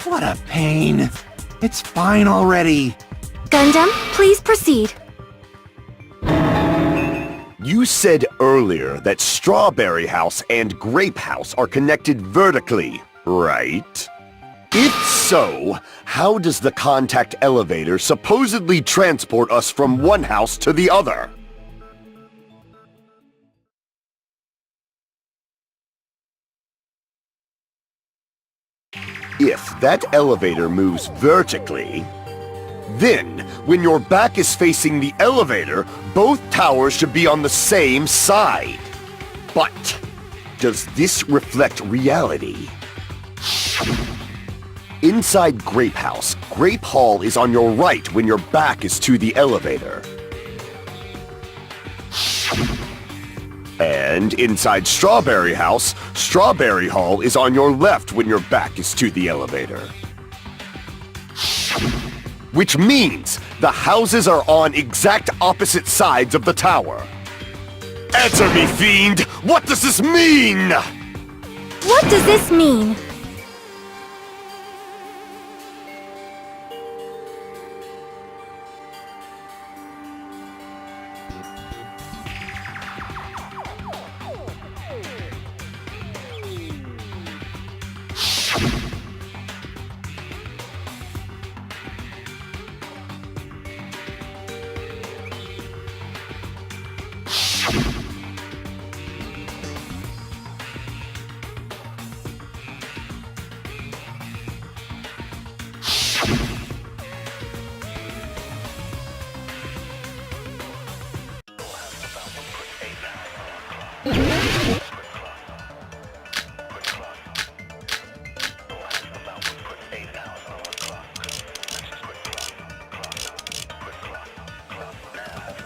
What a pain. It's fine already. Gundham, please proceed. You said earlier that Strawberry House and Grape House are connected vertically, right? If so, how does the contact elevator supposedly transport us from one house to the other? If that elevator moves vertically, then, when your back is facing the elevator, both towers should be on the same side. But does this reflect reality? Inside Grape House, Grape Hall is on your right when your back is to the elevator. And inside Strawberry House, Strawberry Hall is on your left when your back is to the elevator. Which means the houses are on exact opposite sides of the tower. Answer me, fiend! What does this mean? What does this mean?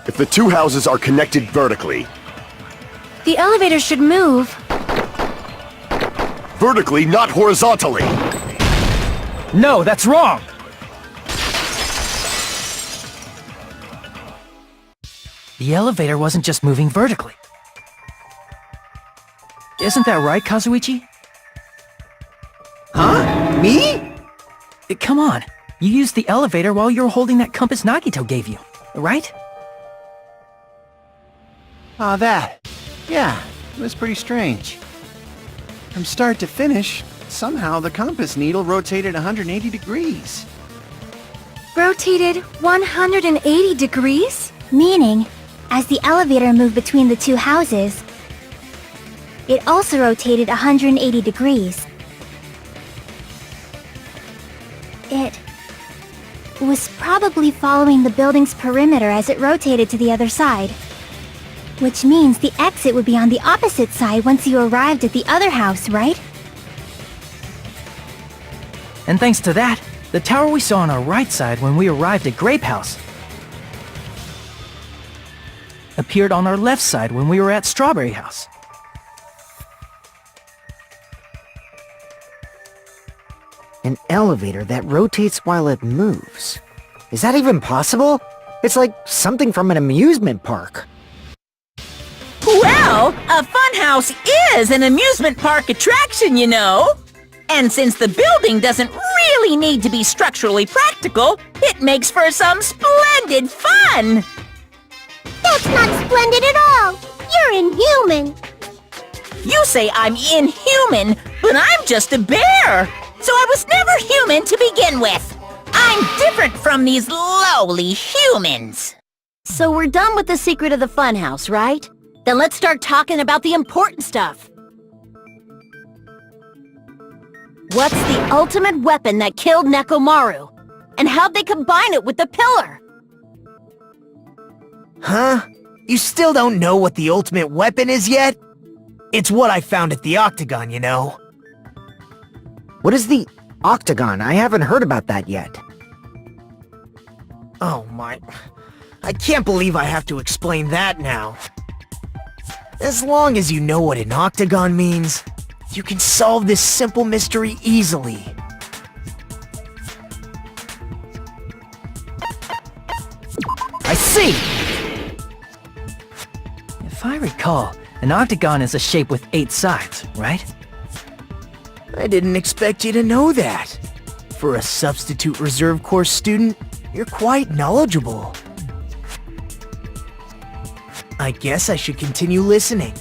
If the two houses are connected vertically, The elevator should move. vertically, not horizontally. No, that's wrong! The elevator wasn't just moving vertically. Isn't that right, Kazuichi? Huh? Me? Come on. You used the elevator while you were holding that compass Nagito gave you, right? Ah, that. Yeah, it was pretty strange. From start to finish, somehow the compass needle rotated 180 degrees. Rotated 180 degrees? Meaning, as the elevator moved between the two houses, it also rotated 180 degrees. It was probably following the building's perimeter as it rotated to the other side. Which means the exit would be on the opposite side once you arrived at the other house, right? And thanks to that, the tower we saw on our right side when we arrived at Grape House appeared on our left side when we were at Strawberry House. An elevator that rotates while it moves. Is that even possible? It's like something from an amusement park. Well, a funhouse is an amusement park attraction, you know. And since the building doesn't really need to be structurally practical, it makes for some splendid fun. That's not splendid at all! You're inhuman! You say I'm inhuman, but I'm just a bear. So I was never human to begin with. I'm different from these lowly humans. So we're done with the secret of the funhouse, right? Then let's start talking about the important stuff. What's the ultimate weapon that killed Nekomaru? And how'd they combine it with the pillar? Huh? You still don't know what the ultimate weapon is yet? It's what I found at the Octagon, you know. What is the Octagon? I haven't heard about that yet. Oh my... I can't believe I have to explain that now. As long as you know what an Octagon means, you can solve this simple mystery easily. I see! If I recall, an octagon is a shape with 8 sides, right? I didn't expect you to know that. For a substitute reserve course student, you're quite knowledgeable. I guess I should continue listening.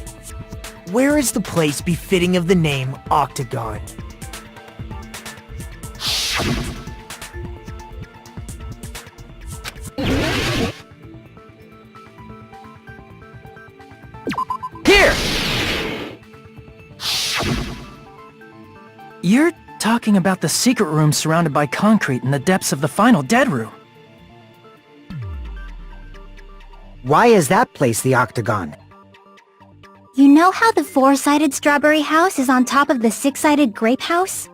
Where is the place befitting of the name Octagon? Here! You're talking about the secret room surrounded by concrete in the depths of the final dead room. Why is that place the Octagon? You know how the four-sided strawberry house is on top of the six-sided grape house?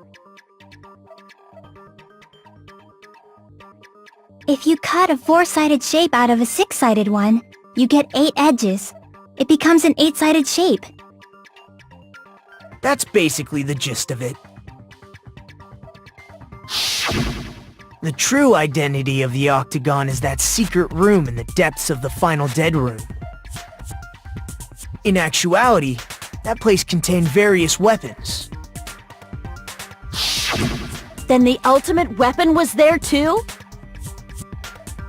If you cut a four-sided shape out of a six-sided one, you get 8 edges. It becomes an 8-sided shape. That's basically the gist of it. The true identity of the octagon is that secret room in the depths of the final dead room. In actuality, that place contained various weapons. Then the ultimate weapon was there too?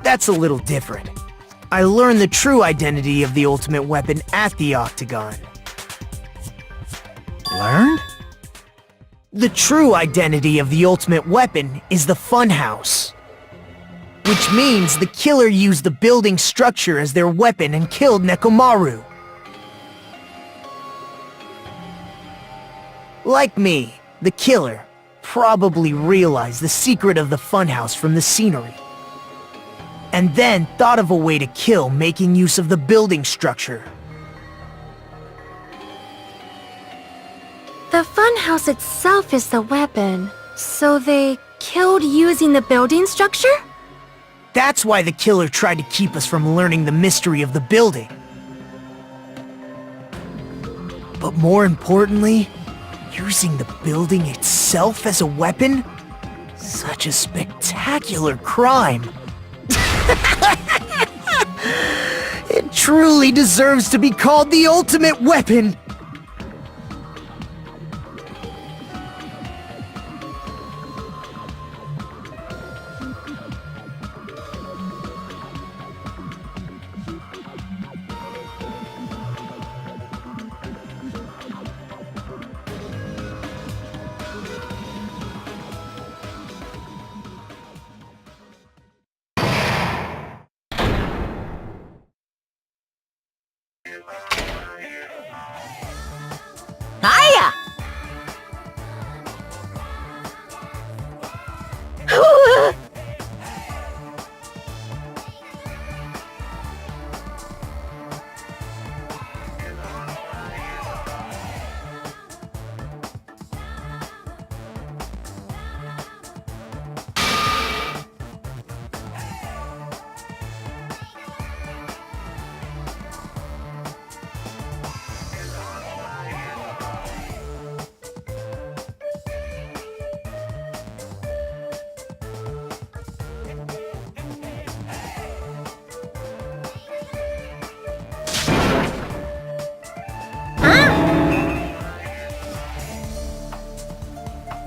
That's a little different. I learned the true identity of the ultimate weapon at the octagon. Learned? The true identity of the ultimate weapon is the funhouse. Which means the killer used the building structure as their weapon and killed Nekomaru. Like me, the killer probably realized the secret of the funhouse from the scenery. And then thought of a way to kill making use of the building structure. The funhouse itself is the weapon, so they killed using the building structure? That's why the killer tried to keep us from learning the mystery of the building. But more importantly, using the building itself as a weapon? Such a spectacular crime. It truly deserves to be called the ultimate weapon. Hiya!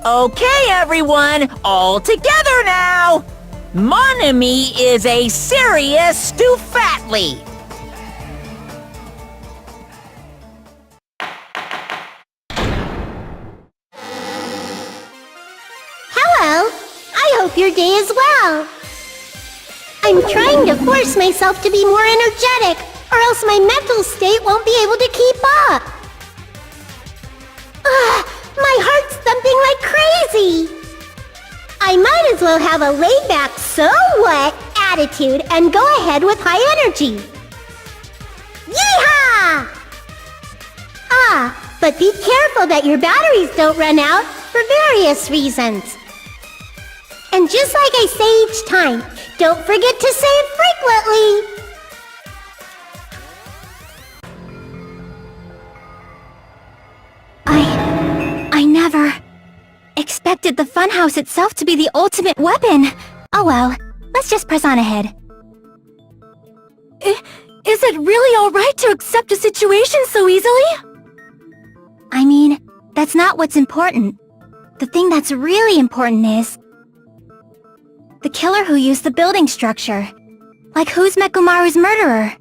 Okay, everyone, all together now! Mon ami is a serious Stufatly! Hello! I hope your day is well! I'm trying to force myself to be more energetic, or else my mental state won't be able to keep up! Ugh! My heart's thumping like crazy! I might as well have a laid-back, so what attitude and go ahead with high energy. Yeehaw! Ah, but be careful that your batteries don't run out for various reasons. And just like I say each time, don't forget to save frequently! I never expected the funhouse itself to be the ultimate weapon. Oh well, let's just press on ahead. Is it really alright to accept a situation so easily? I mean, that's not what's important. The thing that's really important is the killer who used the building structure. Like, who's Mekomaru's murderer?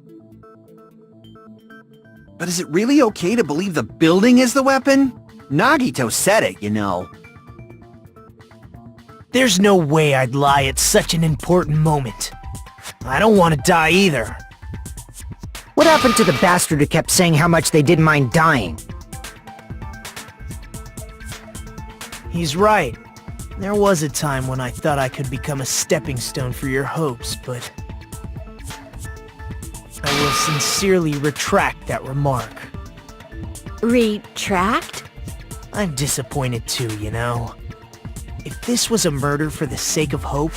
But is it really okay to believe the building is the weapon? Nagito said it, you know. There's no way I'd lie at such an important moment. I don't want to die either. What happened to the bastard who kept saying how much they didn't mind dying? He's right. There was a time when I thought I could become a stepping stone for your hopes, but I will sincerely retract that remark. Retract? I'm disappointed too, you know. If this was a murder for the sake of hope,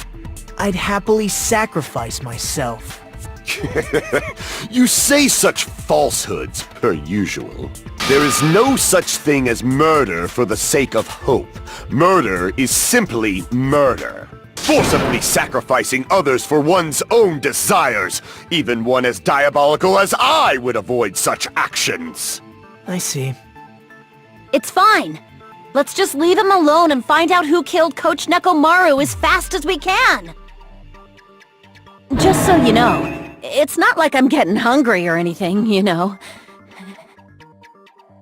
I'd happily sacrifice myself. You say such falsehoods, per usual. There is no such thing as murder for the sake of hope. Murder is simply murder. Forcibly sacrificing others for one's own desires. Even one as diabolical as I would avoid such actions. I see. It's fine. Let's just leave him alone and find out who killed Coach Nekomaru as fast as we can. Just so you know, it's not like I'm getting hungry or anything, you know.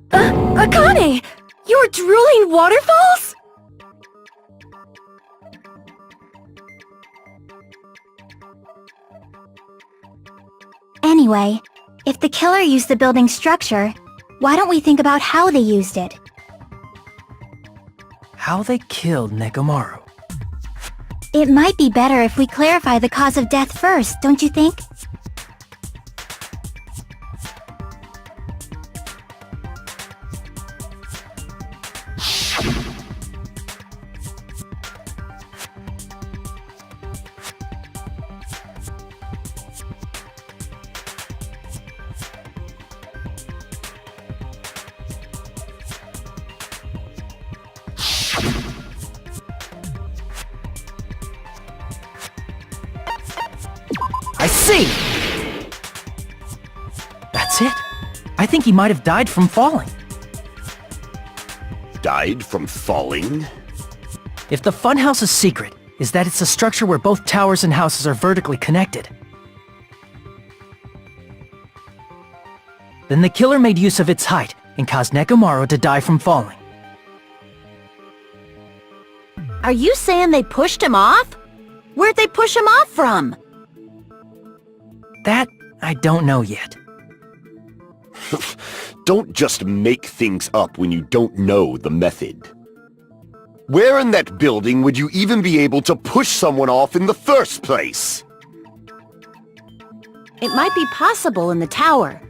Akane! You're drooling waterfalls? Anyway, if the killer used the building's structure, why don't we think about how they used it? How they killed Nekomaru. It might be better if we clarify the cause of death first, don't you think? I see! That's it. I think he might have died from falling. Died from falling? If the funhouse's secret is that it's a structure where both towers and houses are vertically connected, then the killer made use of its height and caused Nekomaru to die from falling. Are you saying they pushed him off? Where'd they push him off from? That, I don't know yet. Don't just make things up when you don't know the method. Where in that building would you even be able to push someone off in the first place? It might be possible in the tower.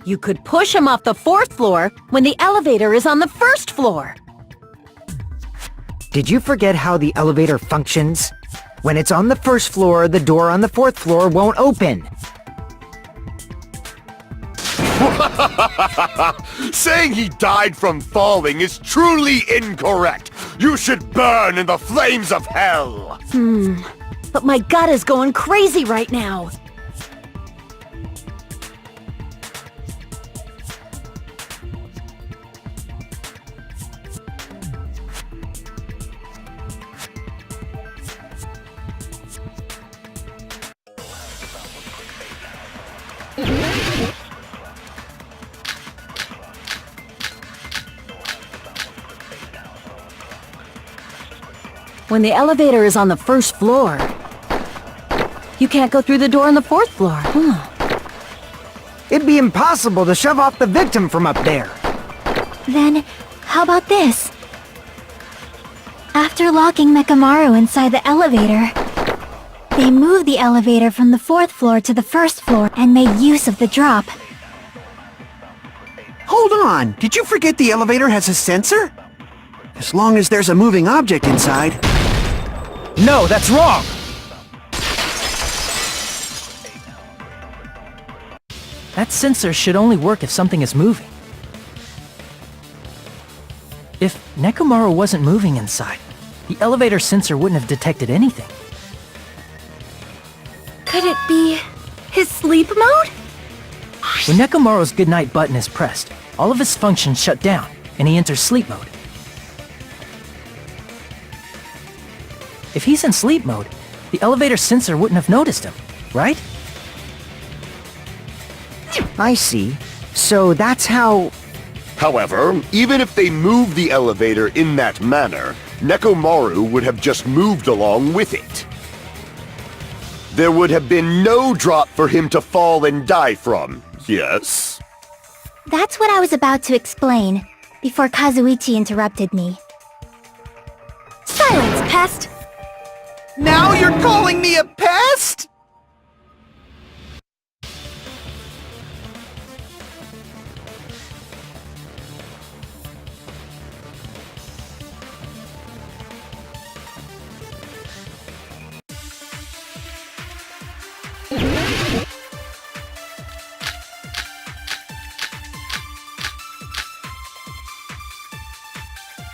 You could push him off the 4th floor when the elevator is on the 1st floor. Did you forget how the elevator functions? When it's on the 1st floor, the door on the 4th floor won't open. Saying he died from falling is truly incorrect. You should burn in the flames of hell. But my gut is going crazy right now. When the elevator is on the 1st floor, you can't go through the door on the 4th floor. It'd be impossible to shove off the victim from up there. Then, how about this? After locking Nekomaru inside the elevator, they moved the elevator from the 4th floor to the 1st floor and made use of the drop. Hold on! Did you forget the elevator has a sensor? As long as there's a moving object inside. No, that's wrong! That sensor should only work if something is moving. If Nekomaru wasn't moving inside, the elevator sensor wouldn't have detected anything. Could it be his sleep mode? When Nekomaru's goodnight button is pressed, all of his functions shut down, and he enters sleep mode. If he's in sleep mode, the elevator sensor wouldn't have noticed him, right? I see. So that's how... However, even if they moved the elevator in that manner, Nekomaru would have just moved along with it. There would have been no drop for him to fall and die from, yes? That's what I was about to explain, before Kazuichi interrupted me. Silence, pest! Now you're calling me a pest?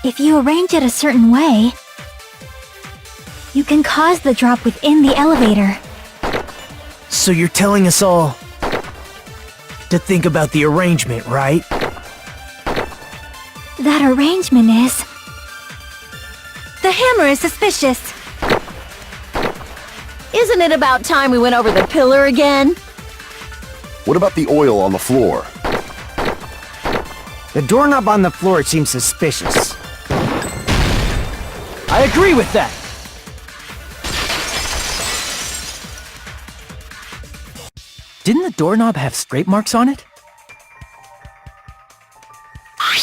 If you arrange it a certain way, you can cause the drop within the elevator. So you're telling us all to think about the arrangement, right? That arrangement is... The hammer is suspicious. Isn't it about time we went over the pillar again? What about the oil on the floor? The doorknob on the floor seems suspicious. I agree with that. Didn't the doorknob have scrape marks on it?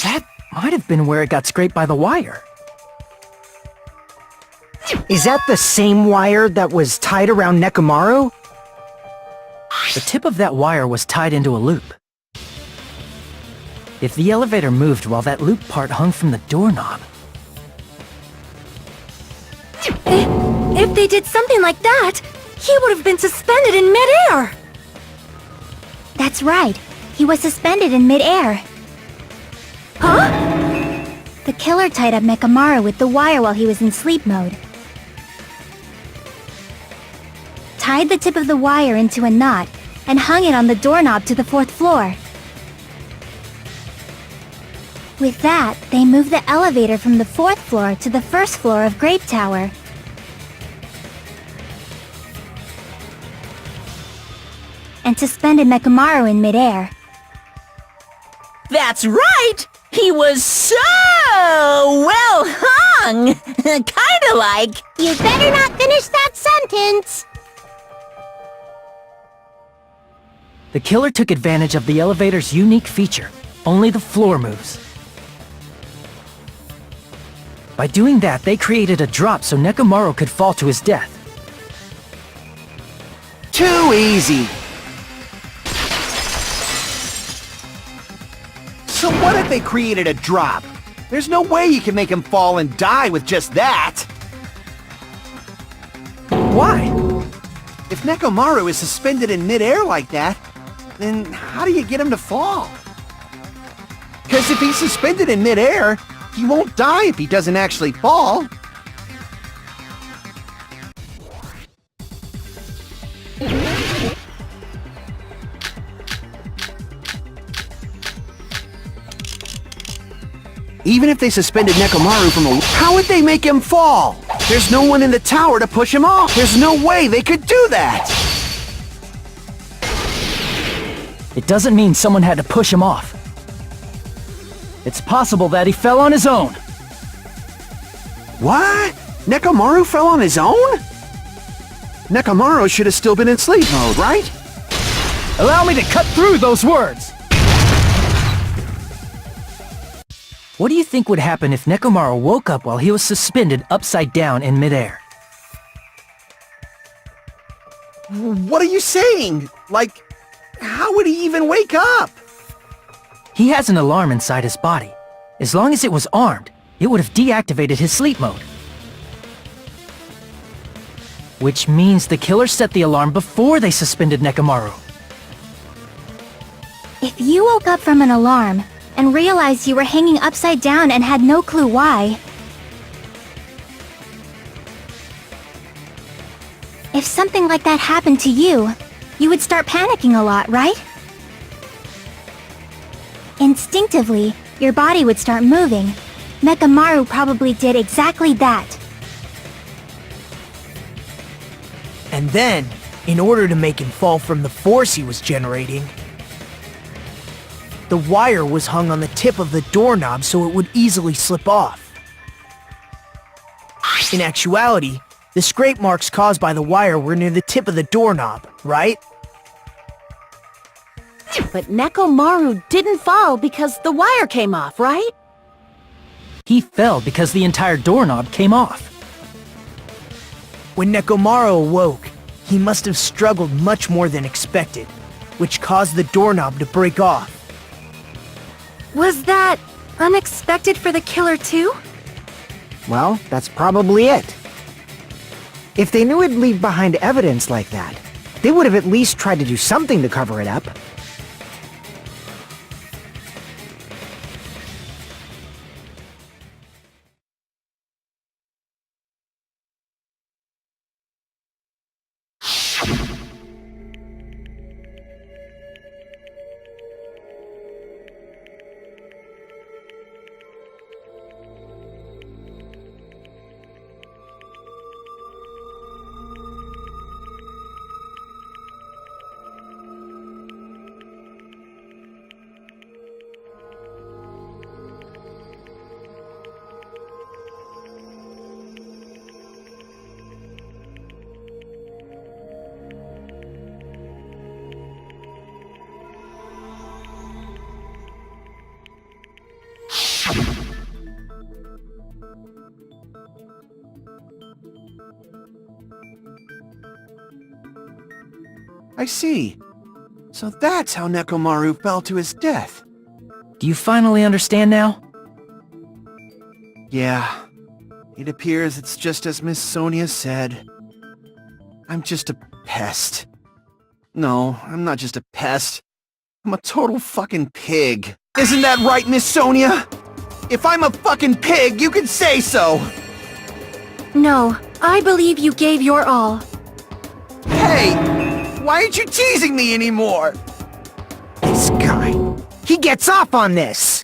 That might have been where it got scraped by the wire. Is that the same wire that was tied around Nekomaru? The tip of that wire was tied into a loop. If the elevator moved while that loop part hung from the doorknob... If they did something like that, he would have been suspended in midair! That's right. He was suspended in midair. Huh? The killer tied up Nekomaru with the wire while he was in sleep mode. Tied the tip of the wire into a knot and hung it on the doorknob to the 4th floor. With that, they moved the elevator from the 4th floor to the 1st floor of Grape Tower. And suspended Nekomaru in midair. That's right! He was so well hung! Kinda like... You better not finish that sentence! The killer took advantage of the elevator's unique feature. Only the floor moves. By doing that, they created a drop so Nekomaru could fall to his death. Too easy. So what if they created a drop? There's no way you can make him fall and die with just that. Why? If Nekomaru is suspended in midair like that, then how do you get him to fall? Because if he's suspended in midair, he won't die if he doesn't actually fall. Even if they suspended Nekomaru from a... How would they make him fall? There's no one in the tower to push him off. There's no way they could do that. It doesn't mean someone had to push him off. It's possible that he fell on his own. What? Nekomaru fell on his own? Nekomaru should have still been in sleep mode, right? Allow me to cut through those words! What do you think would happen if Nekomaru woke up while he was suspended upside down in midair? What are you saying? Like, how would he even wake up? He has an alarm inside his body. As long as it was armed, it would have deactivated his sleep mode. Which means the killer set the alarm before they suspended Nekomaru. If you woke up from an alarm and realized you were hanging upside down and had no clue why, if something like that happened to you, you would start panicking a lot, right? Instinctively, your body would start moving. Nekomaru probably did exactly that. And then, in order to make him fall from the force he was generating, the wire was hung on the tip of the doorknob so it would easily slip off. In actuality, the scrape marks caused by the wire were near the tip of the doorknob, right? But Nekomaru didn't fall because the wire came off, right? He fell because the entire doorknob came off. When Nekomaru awoke, he must have struggled much more than expected, which caused the doorknob to break off. Was that unexpected for the killer too? Well, that's probably it. If they knew it'd leave behind evidence like that, they would have at least tried to do something to cover it up. I see. So that's how Nekomaru fell to his death. Do you finally understand now? Yeah. It appears it's just as Miss Sonia said. I'm just a pest. No, I'm not just a pest. I'm a total fucking pig. Isn't that right, Miss Sonia? If I'm a fucking pig, you can say so! No, I believe you gave your all. Hey! Why aren't you teasing me anymore? This guy. He gets off on this!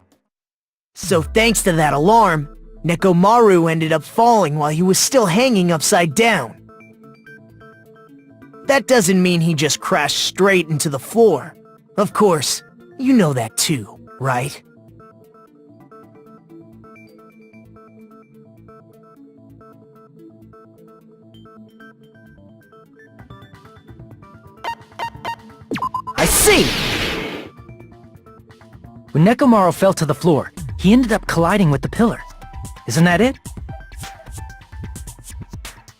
So thanks to that alarm, Nekomaru ended up falling while he was still hanging upside down. That doesn't mean he just crashed straight into the floor. Of course, you know that too, right? I see! When Nekomaru fell to the floor, he ended up colliding with the pillar. Isn't that it?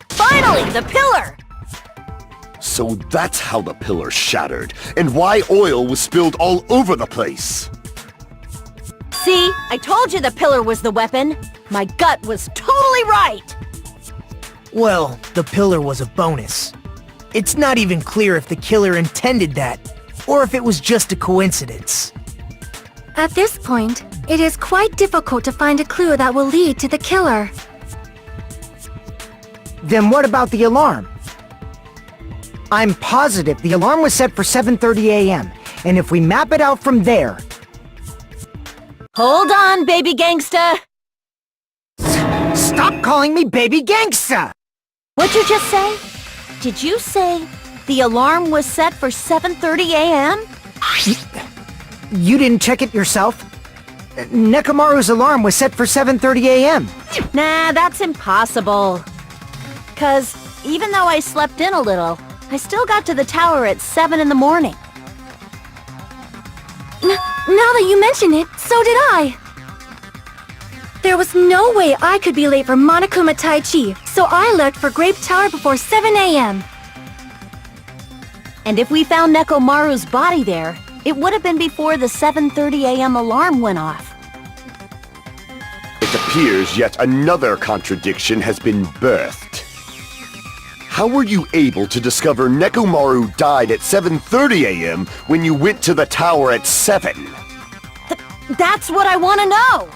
Finally, the pillar! So that's how the pillar shattered, and why oil was spilled all over the place. See, I told you the pillar was the weapon. My gut was totally right. Well, the pillar was a bonus. It's not even clear if the killer intended that, or if it was just a coincidence. At this point, it is quite difficult to find a clue that will lead to the killer. Then what about the alarm? I'm positive the alarm was set for 7:30 a.m., and if we map it out from there... Hold on, baby gangsta. Stop calling me Baby Gangsta! What'd you just say? Did you say the alarm was set for 7:30 a.m.? You didn't check it yourself? Nekomaru's alarm was set for 7:30 a.m. Nah, that's impossible. 'Cause even though I slept in a little, I still got to the tower at 7 in the morning. Now that you mention it, so did I. There was no way I could be late for Monokuma Tai Chi, so I left for Grape Tower before 7 a.m. And if we found Nekomaru's body there, it would have been before the 7:30 a.m. alarm went off. It appears yet another contradiction has been birthed. How were you able to discover Nekomaru died at 7:30 a.m. when you went to the tower at 7? That's what I want to know!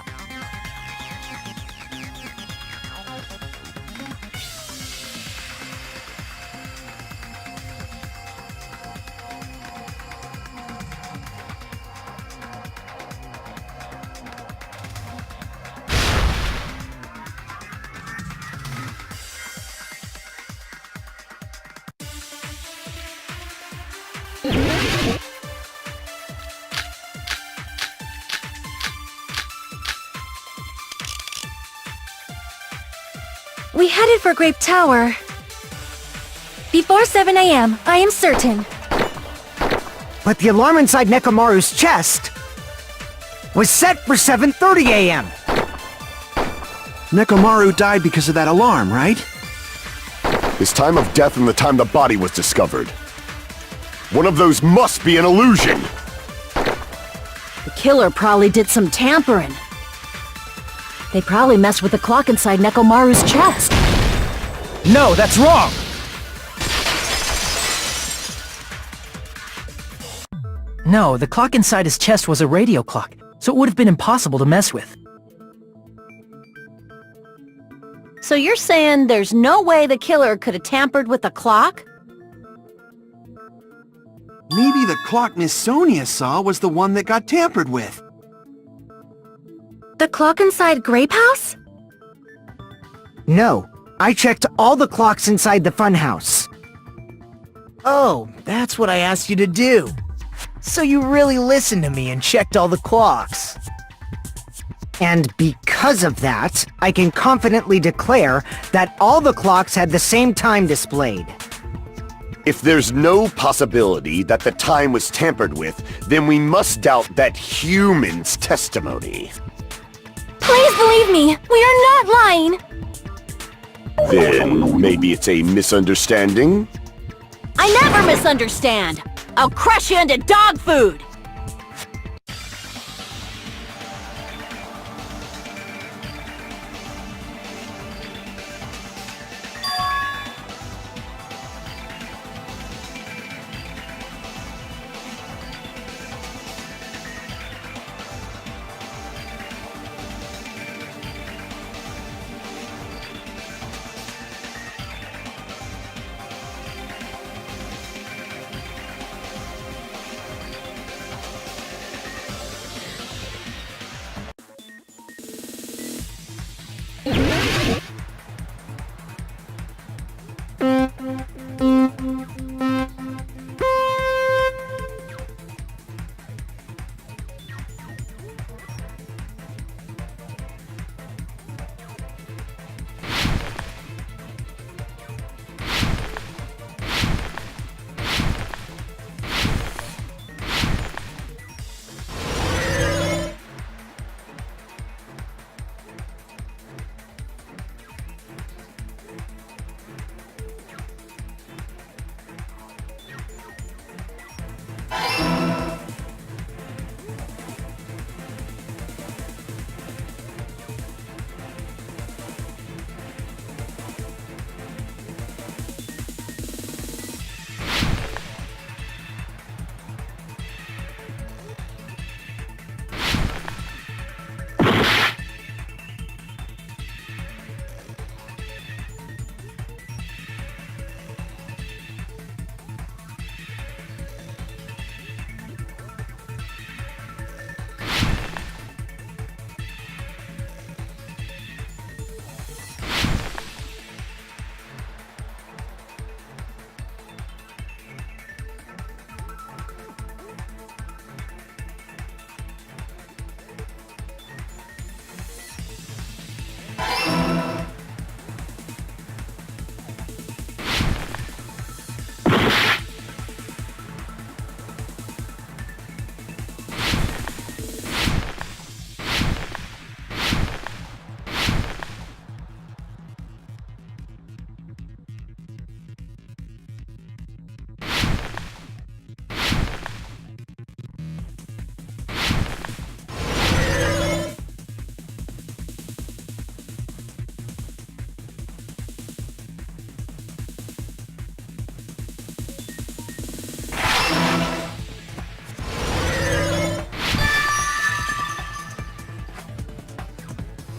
We headed for Grape Tower. Before 7 a.m., I am certain. But the alarm inside Nekomaru's chest was set for 7:30 a.m. Nekomaru died because of that alarm, right? His time of death and the time the body was discovered. One of those must be an illusion! The killer probably did some tampering. They probably messed with the clock inside Nekomaru's chest. No, that's wrong! No, the clock inside his chest was a radio clock, so it would have been impossible to mess with. So you're saying there's no way the killer could have tampered with the clock? Maybe the clock Miss Sonia saw was the one that got tampered with. The clock inside Grape House? No, I checked all the clocks inside the funhouse. Oh, that's what I asked you to do. So you really listened to me and checked all the clocks. And because of that, I can confidently declare that all the clocks had the same time displayed. If there's no possibility that the time was tampered with, then we must doubt that human's testimony. Please believe me, we are not lying! Then maybe it's a misunderstanding? I never misunderstand! I'll crush you into dog food!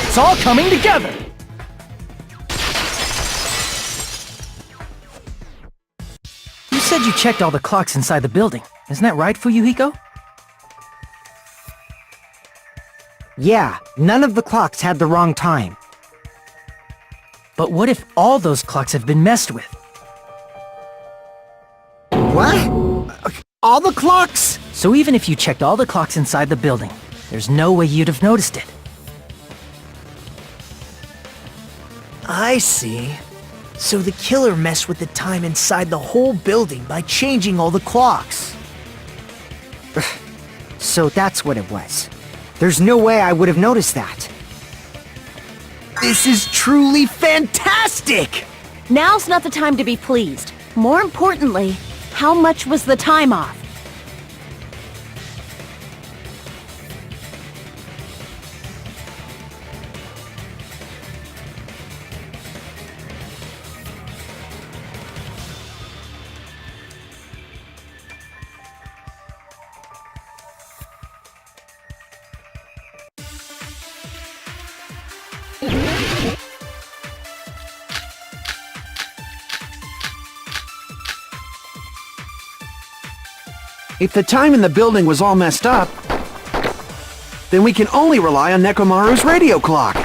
It's all coming together! You said you checked all the clocks inside the building. Isn't that right, Fuyuhiko? Yeah, none of the clocks had the wrong time. But what if all those clocks have been messed with? What? All the clocks? So even if you checked all the clocks inside the building, there's no way you'd have noticed it. I see. So the killer messed with the time inside the whole building by changing all the clocks. So that's what it was. There's no way I would have noticed that. This is truly fantastic! Now's not the time to be pleased. More importantly, how much was the time off? If the time in the building was all messed up, then we can only rely on Nekomaru's radio clock.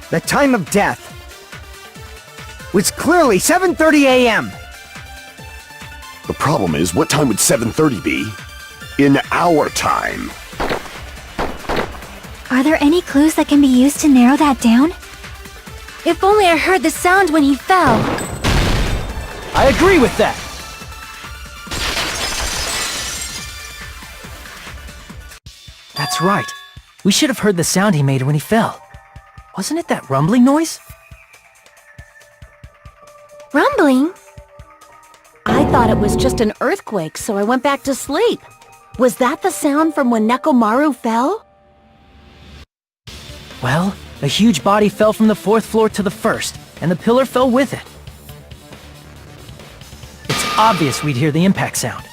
The time of death was clearly 7:30 a.m. The problem is, what time would 7:30 be? In our time. Are there any clues that can be used to narrow that down? If only I heard the sound when he fell. I agree with that. That's right. We should have heard the sound he made when he fell. Wasn't it that rumbling noise? Rumbling? I thought it was just an earthquake, so I went back to sleep. Was that the sound from when Nekomaru fell? Well, a huge body fell from the 4th floor to the 1st, and the pillar fell with it. It's obvious we'd hear the impact sound.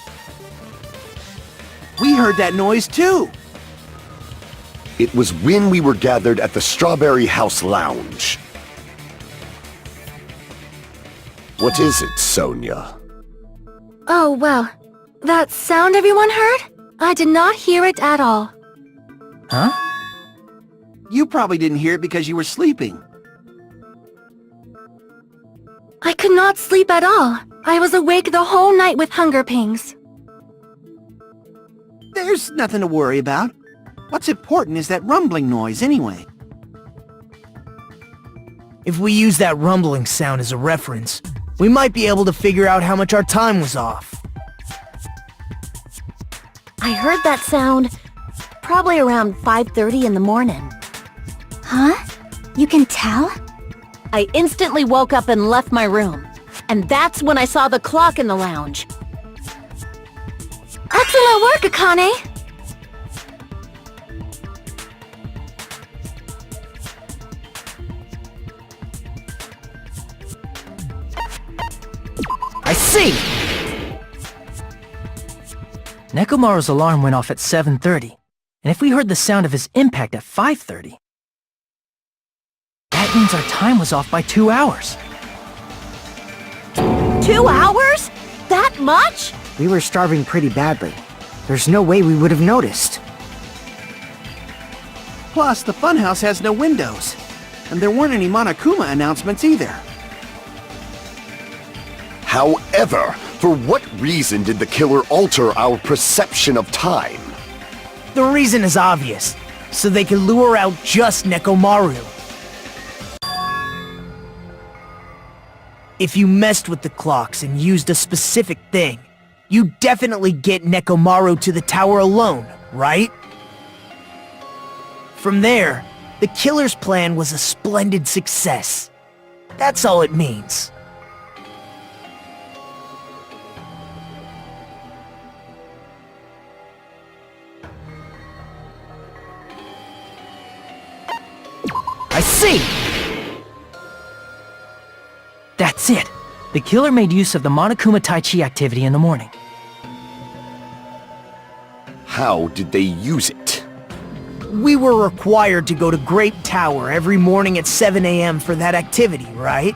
We heard that noise too. It was when we were gathered at the Strawberry House Lounge. What is it, Sonia? Oh, well. That sound everyone heard? I did not hear it at all. Huh? You probably didn't hear it because you were sleeping. I could not sleep at all. I was awake the whole night with hunger pangs. There's nothing to worry about. What's important is that rumbling noise anyway. If we use that rumbling sound as a reference, we might be able to figure out how much our time was off. I heard that sound probably around 5:30 in the morning. Huh? You can tell? I instantly woke up and left my room. And that's when I saw the clock in the lounge. Excellent work, Akane! I see! Nekomaru's alarm went off at 7:30, and if we heard the sound of his impact at 5:30, that means our time was off by 2 hours. 2 hours? That much? We were starving pretty badly. There's no way we would have noticed. Plus, the funhouse has no windows. And there weren't any Monokuma announcements either. However, for what reason did the killer alter our perception of time? The reason is obvious, so they can lure out just Nekomaru. If you messed with the clocks and used a specific thing, you definitely get Nekomaru to the tower alone, right? From there, the killer's plan was a splendid success. That's all it means. I see! That's it! The killer made use of the Monokuma Tai Chi activity in the morning. How did they use it? We were required to go to Great Tower every morning at 7 a.m. for that activity, right?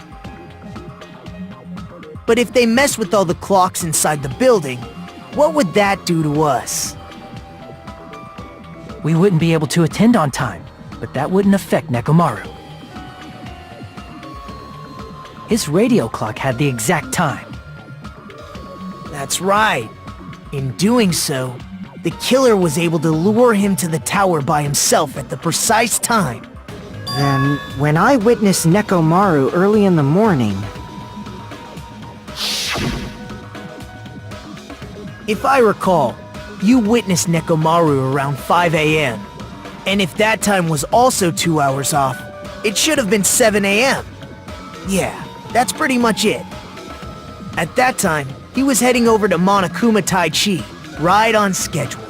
But if they mess with all the clocks inside the building, what would that do to us? We wouldn't be able to attend on time, but that wouldn't affect Nekomaru. His radio clock had the exact time. That's right. In doing so, the killer was able to lure him to the tower by himself at the precise time. Then, when I witnessed Nekomaru early in the morning... If I recall, you witnessed Nekomaru around 5 a.m. And if that time was also 2 hours off, it should have been 7 a.m. Yeah, that's pretty much it. At that time, he was heading over to Monokuma Tai Chi, right on schedule.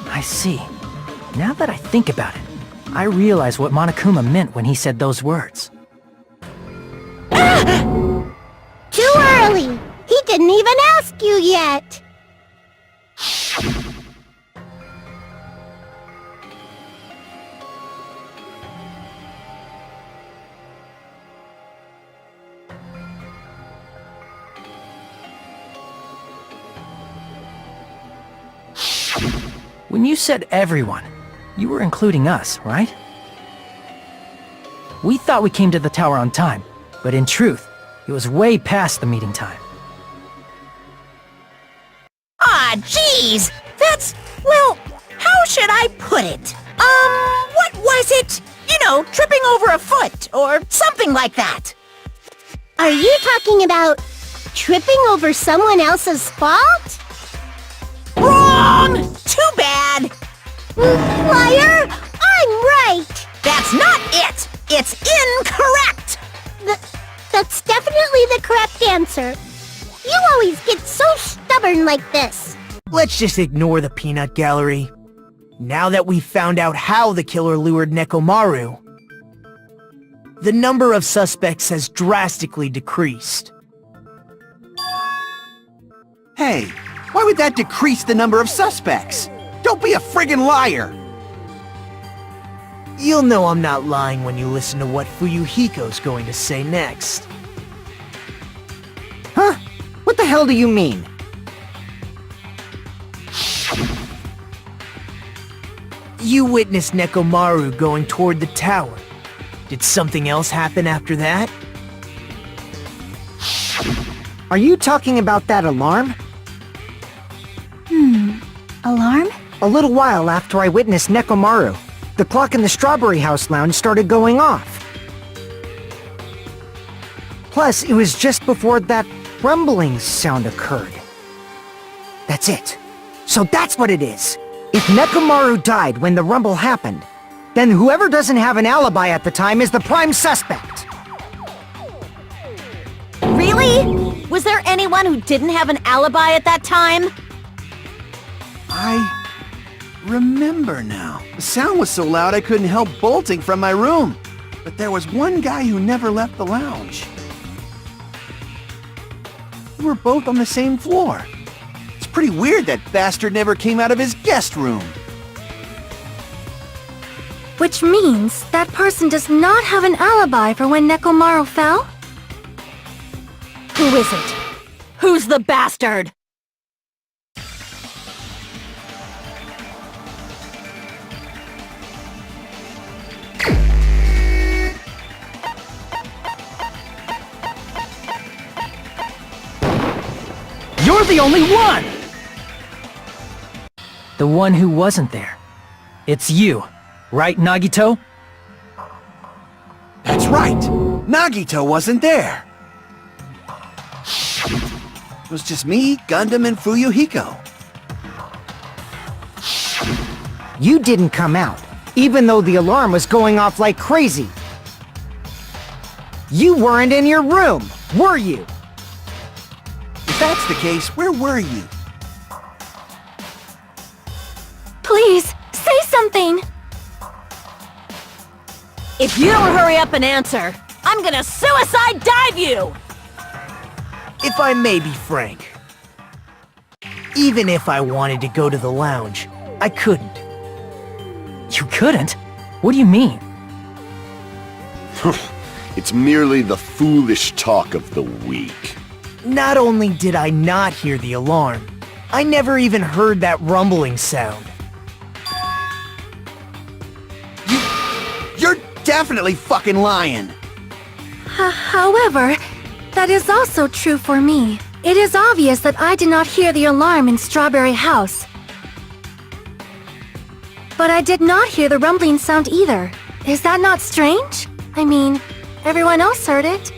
I see. Now that I think about it, I realize what Monokuma meant when he said those words. Too early! He didn't even ask you yet! When you said everyone, you were including us, right? We thought we came to the tower on time, but in truth, it was way past the meeting time. Aw, jeez! That's, well, how should I put it? What was it? You know, tripping over a foot, or something like that. Are you talking about tripping over someone else's fault? Wrong! Too bad! Liar! I'm right! That's not it! It's incorrect! That's definitely the correct answer. You always get so stubborn like this. Let's just ignore the peanut gallery. Now that we've found out how the killer lured Nekomaru, the number of suspects has drastically decreased. Hey, why would that decrease the number of suspects? Don't be a friggin' liar! You'll know I'm not lying when you listen to what Fuyuhiko's going to say next. Huh? What the hell do you mean? You witnessed Nekomaru going toward the tower. Did something else happen after that? Are you talking about that alarm? Alarm? A little while after I witnessed Nekomaru, the clock in the Strawberry House lounge started going off. Plus, it was just before that rumbling sound occurred. That's it. So that's what it is. If Nekomaru died when the rumble happened, then whoever doesn't have an alibi at the time is the prime suspect. Really? Was there anyone who didn't have an alibi at that time? I remember now. The sound was so loud I couldn't help bolting from my room. But there was one guy who never left the lounge. We were both on the same floor. It's pretty weird that bastard never came out of his guest room. Which means that person does not have an alibi for when Nekomaru fell? Who is it? Who's the bastard? You're the only one! The one who wasn't there. It's you, right, Nagito? That's right! Nagito wasn't there! It was just me, Gundham, and Fuyuhiko. You didn't come out, even though the alarm was going off like crazy. You weren't in your room, were you? If that's the case, where were you? Please, say something! If you don't hurry up and answer, I'm gonna suicide dive you! If I may be frank, even if I wanted to go to the lounge, I couldn't. You couldn't? What do you mean? It's merely the foolish talk of the weak. Not only did I not hear the alarm, I never even heard that rumbling sound. You're definitely fucking lying! However, that is also true for me. It is obvious that I did not hear the alarm in Strawberry House. But I did not hear the rumbling sound either. Is that not strange? I mean, everyone else heard it.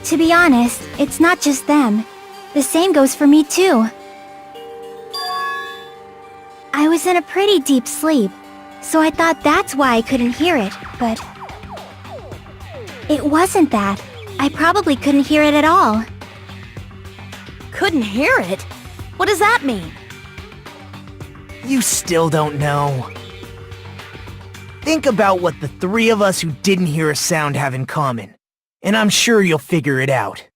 To be honest, it's not just them. The same goes for me too. I was in a pretty deep sleep, so I thought that's why I couldn't hear it, but... it wasn't that. I probably couldn't hear it at all. Couldn't hear it? What does that mean? You still don't know. Think about what the three of us who didn't hear a sound have in common, and I'm sure you'll figure it out.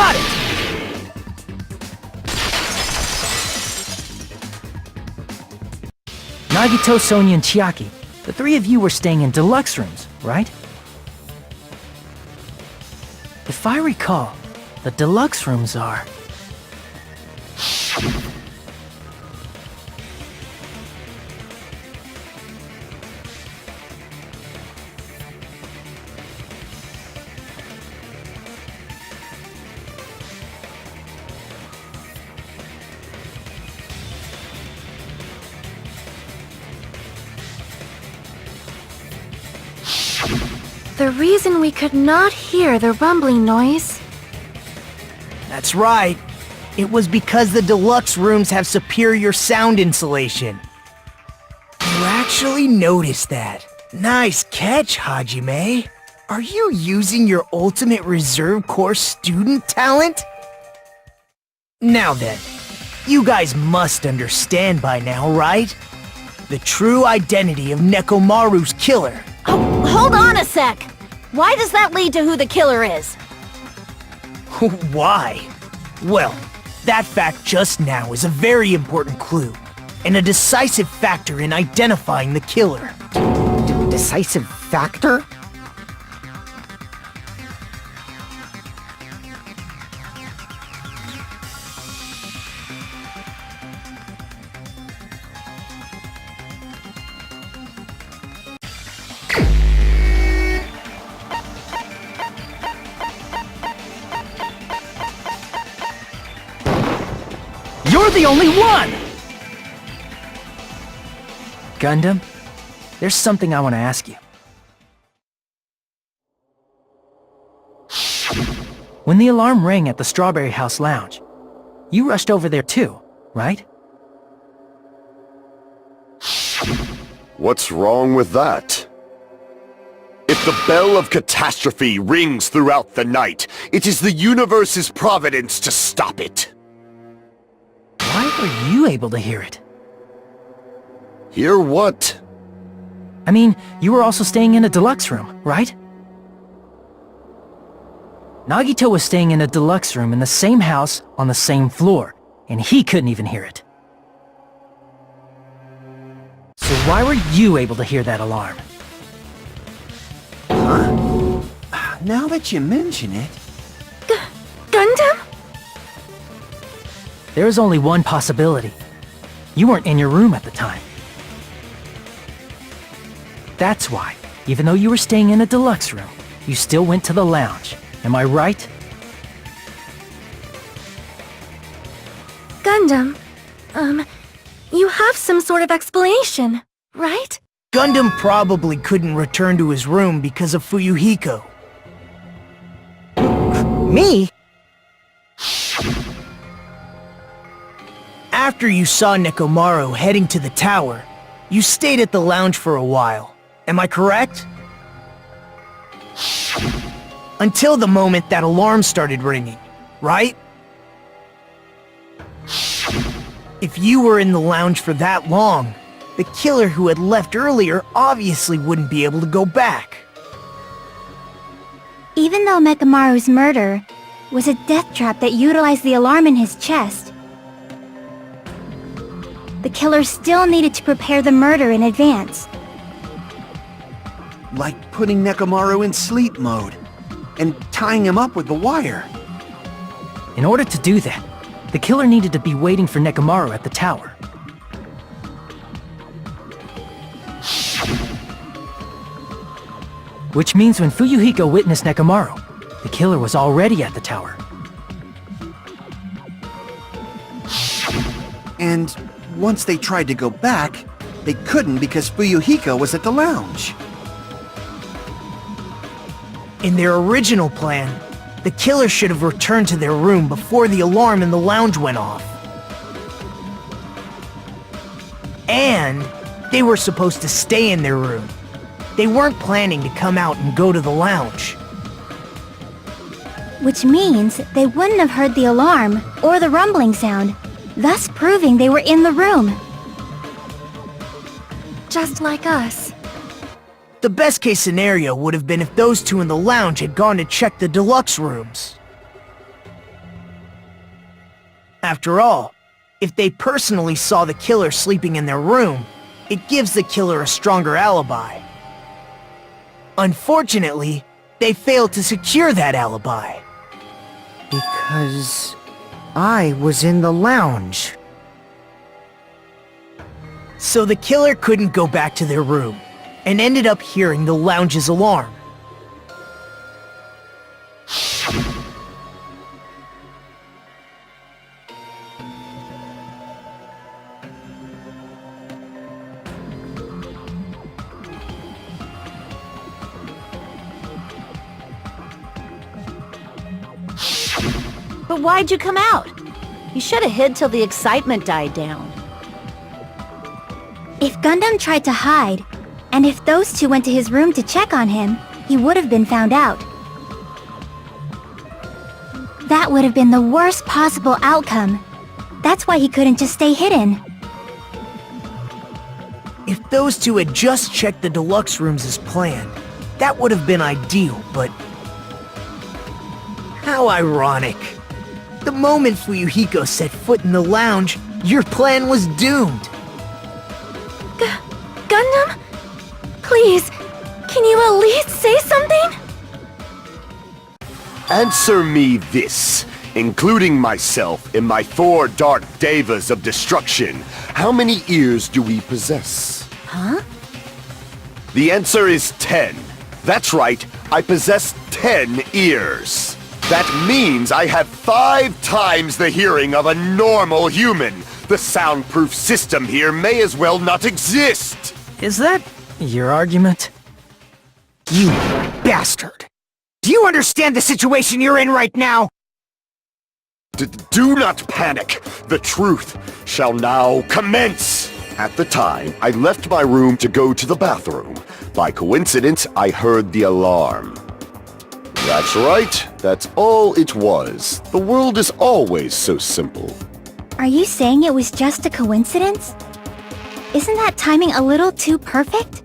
Got it! Nagito, Sonia, and Chiaki, the three of you were staying in deluxe rooms, right? If I recall, the deluxe rooms are... The reason we could not hear the rumbling noise... That's right. It was because the deluxe rooms have superior sound insulation. You actually noticed that. Nice catch, Hajime. Are you using your ultimate reserve corps student talent? Now then, you guys must understand by now, right? The true identity of Nekomaru's killer. Oh, hold on a sec! Why does that lead to who the killer is? Why? Well, that fact just now is a very important clue, and a decisive factor in identifying the killer. Decisive factor? You're the only one! Gundam, there's something I want to ask you. When the alarm rang at the Strawberry House Lounge, you rushed over there too, right? What's wrong with that? If the bell of catastrophe rings throughout the night, it is the universe's providence to stop it. Why were you able to hear it? Hear what? I mean, you were also staying in a deluxe room, right? Nagito was staying in a deluxe room in the same house on the same floor, and he couldn't even hear it. So why were you able to hear that alarm? Now that you mention it... Gundam? There is only one possibility. You weren't in your room at the time. That's why, even though you were staying in a deluxe room, you still went to the lounge. Am I right? Gundam, you have some sort of explanation, right? Gundam probably couldn't return to his room because of Fuyuhiko. Me? After you saw Nekomaru heading to the tower, you stayed at the lounge for a while. Am I correct? Until the moment that alarm started ringing, right? If you were in the lounge for that long, the killer who had left earlier obviously wouldn't be able to go back. Even though Mekamaru's murder was a death trap that utilized the alarm in his chest, the killer still needed to prepare the murder in advance. Like putting Nekomaru in sleep mode and tying him up with the wire. In order to do that, the killer needed to be waiting for Nekomaru at the tower. Which means when Fuyuhiko witnessed Nekomaru, the killer was already at the tower. And once they tried to go back, they couldn't because Fuyuhiko was at the lounge. In their original plan, the killer should have returned to their room before the alarm in the lounge went off. And they were supposed to stay in their room. They weren't planning to come out and go to the lounge. Which means they wouldn't have heard the alarm or the rumbling sound, thus proving they were in the room. Just like us. The best case scenario would have been if those two in the lounge had gone to check the deluxe rooms. After all, if they personally saw the killer sleeping in their room, it gives the killer a stronger alibi. Unfortunately, they failed to secure that alibi. Because I was in the lounge. So the killer couldn't go back to their room, and ended up hearing the lounge's alarm. But why'd you come out? You should have hid till the excitement died down. If Gundham tried to hide, and if those two went to his room to check on him, he would have been found out. That would have been the worst possible outcome. That's why he couldn't just stay hidden. If those two had just checked the deluxe rooms as planned, that would have been ideal, but... how ironic. The moment Fuyuhiko set foot in the lounge, your plan was doomed. Gundham? Please, can you at least say something? Answer me this, including myself and my 4 dark devas of destruction. How many ears do we possess? Huh? The answer is 10. That's right, I possess 10 ears. That means I have 5 times the hearing of a normal human. The soundproof system here may as well not exist. Is that your argument? You bastard! Do you understand the situation you're in right now? Do not panic. The truth shall now commence. At the time, I left my room to go to the bathroom. By coincidence, I heard the alarm. That's right. That's all it was. The world is always so simple. Are you saying it was just a coincidence? Isn't that timing a little too perfect?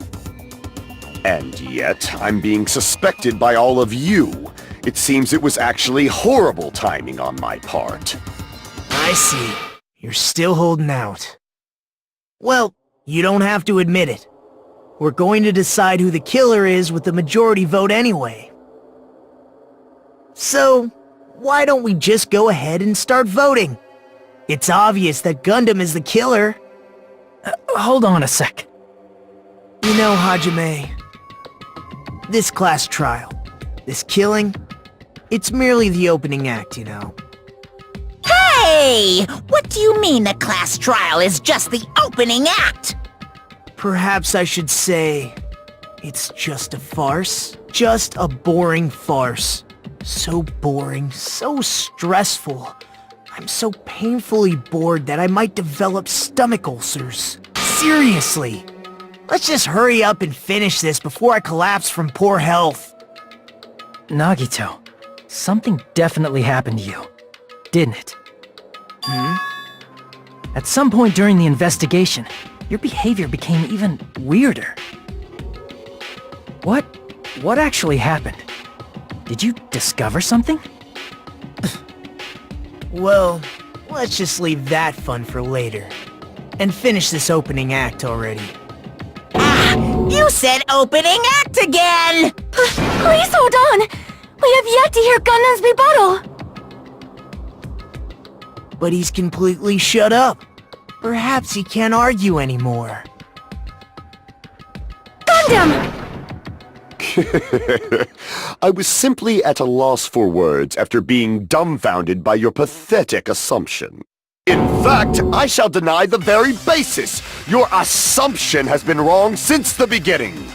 And yet, I'm being suspected by all of you. It seems it was actually horrible timing on my part. I see. You're still holding out. Well, you don't have to admit it. We're going to decide who the killer is with the majority vote anyway. So, why don't we just go ahead and start voting? It's obvious that Gundham is the killer. Hold on a sec. You know, Hajime, this class trial, this killing, it's merely the opening act, you know. Hey! What do you mean the class trial is just the opening act? Perhaps I should say, it's just a farce. Just a boring farce. So boring, so stressful. I'm so painfully bored that I might develop stomach ulcers. Seriously. Let's just hurry up and finish this before I collapse from poor health. Nagito, something definitely happened to you, didn't it? At some point during the investigation, your behavior became even weirder. What actually happened? Did you discover something? Well, let's just leave that fun for later. And finish this opening act already. You said opening act again! Please hold on! We have yet to hear Gundam's rebuttal! But he's completely shut up. Perhaps he can't argue anymore. Gundam! I was simply at a loss for words after being dumbfounded by your pathetic assumption. In fact, I shall deny the very basis. Your assumption has been wrong since the beginning.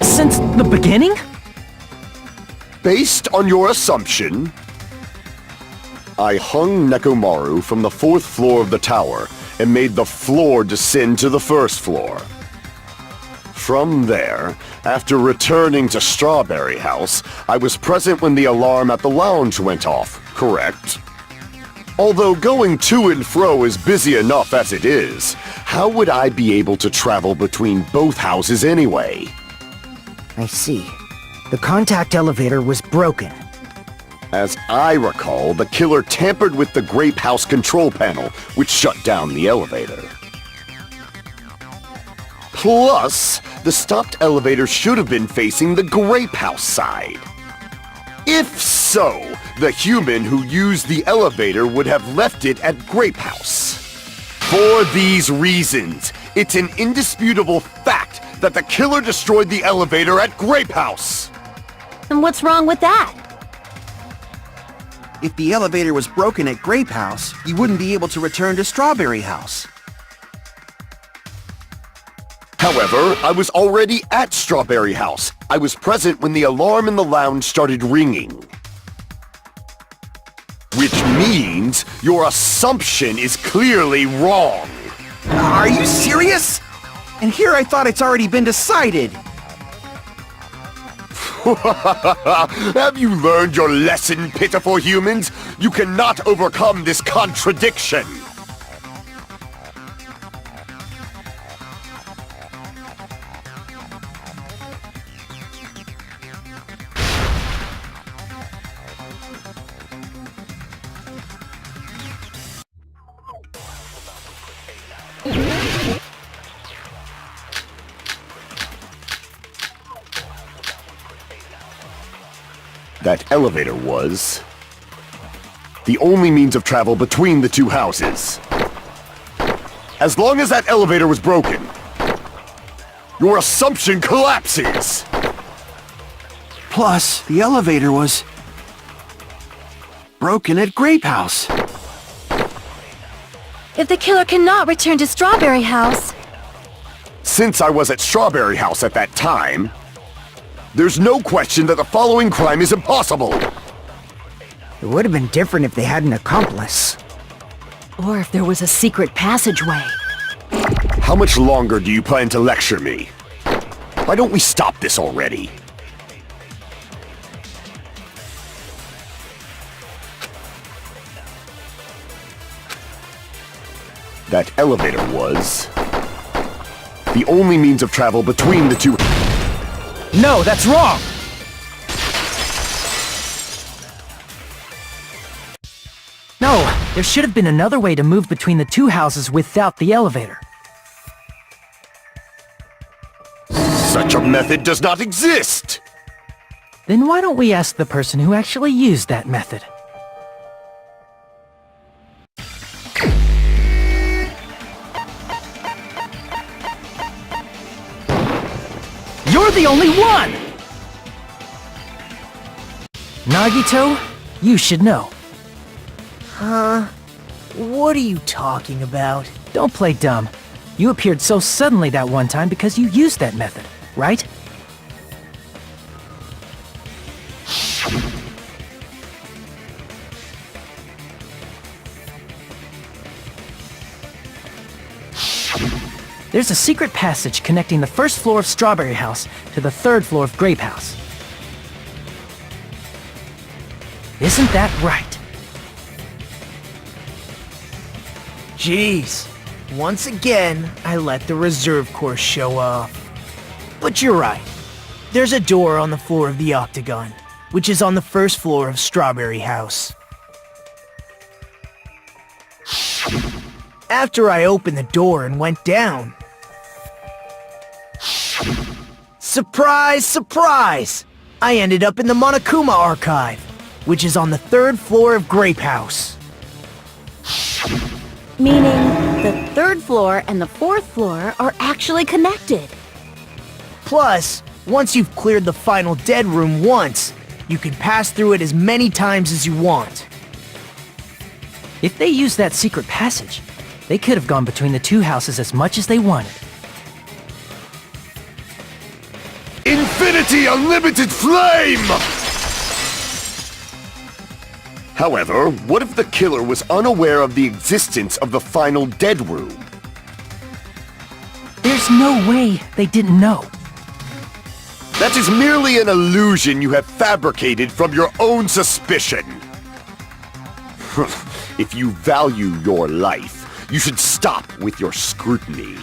Since the beginning? Based on your assumption, I hung Nekomaru from the 4th floor of the tower and made the floor descend to the 1st floor. From there, after returning to Strawberry House, I was present when the alarm at the lounge went off, correct? Although going to and fro is busy enough as it is, how would I be able to travel between both houses anyway? I see. The contact elevator was broken. As I recall, the killer tampered with the Grape House control panel, which shut down the elevator. Plus, the stopped elevator should have been facing the Grape House side. If so, the human who used the elevator would have left it at Grape House. For these reasons, it's an indisputable fact that the killer destroyed the elevator at Grape House. And what's wrong with that? If the elevator was broken at Grape House, you wouldn't be able to return to Strawberry House. However, I was already at Strawberry House. I was present when the alarm in the lounge started ringing. Which means your assumption is clearly wrong. Are you serious? And here I thought it's already been decided. Have you learned your lesson, pitiful humans? You cannot overcome this contradiction. That elevator was the only means of travel between the two houses. As long as that elevator was broken, your assumption collapses. Plus, the elevator was broken at Grape House. If the killer cannot return to Strawberry House, Since I was at Strawberry House at that time, there's no question that the following crime is impossible. It would have been different if they had an accomplice. Or if there was a secret passageway. How much longer do you plan to lecture me? Why don't we stop this already? That elevator was the only means of travel between the two. No, that's wrong! No, there should have been another way to move between the two houses without the elevator. Such a method does not exist! Then why don't we ask the person who actually used that method? You're the only one! Nagito, you should know. What are you talking about? Don't play dumb. You appeared so suddenly that one time because you used that method, right? There's a secret passage connecting the first floor of Strawberry House to the third floor of Grape House. Isn't that right? Jeez. Once again, I let the reserve course show off. But you're right. There's a door on the floor of the Octagon, which is on the first floor of Strawberry House. After I opened the door and went down... Surprise, surprise! I ended up in the Monokuma Archive, which is on the third floor of Grape House. Meaning, the third floor and the fourth floor are actually connected. Plus, once you've cleared the final dead room once, you can pass through it as many times as you want. If they used that secret passage, they could have gone between the two houses as much as they wanted. Infinity Unlimited Flame! However, what if the killer was unaware of the existence of the final dead room? There's no way they didn't know. That is merely an illusion you have fabricated from your own suspicion. If you value your life, you should stop with your scrutiny.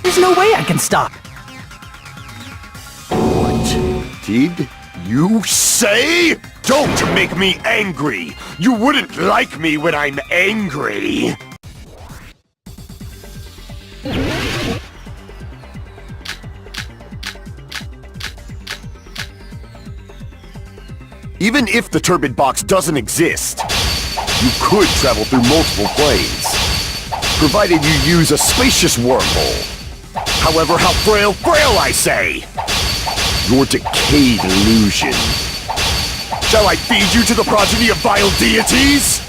There's no way I can stop. What did You say? Don't make me angry! You wouldn't like me when I'm angry! Even if the turbid box doesn't exist, you could travel through multiple planes, provided you use a spacious wormhole. However, how frail, I say! Your decayed illusion. Shall I feed you to the progeny of vile deities?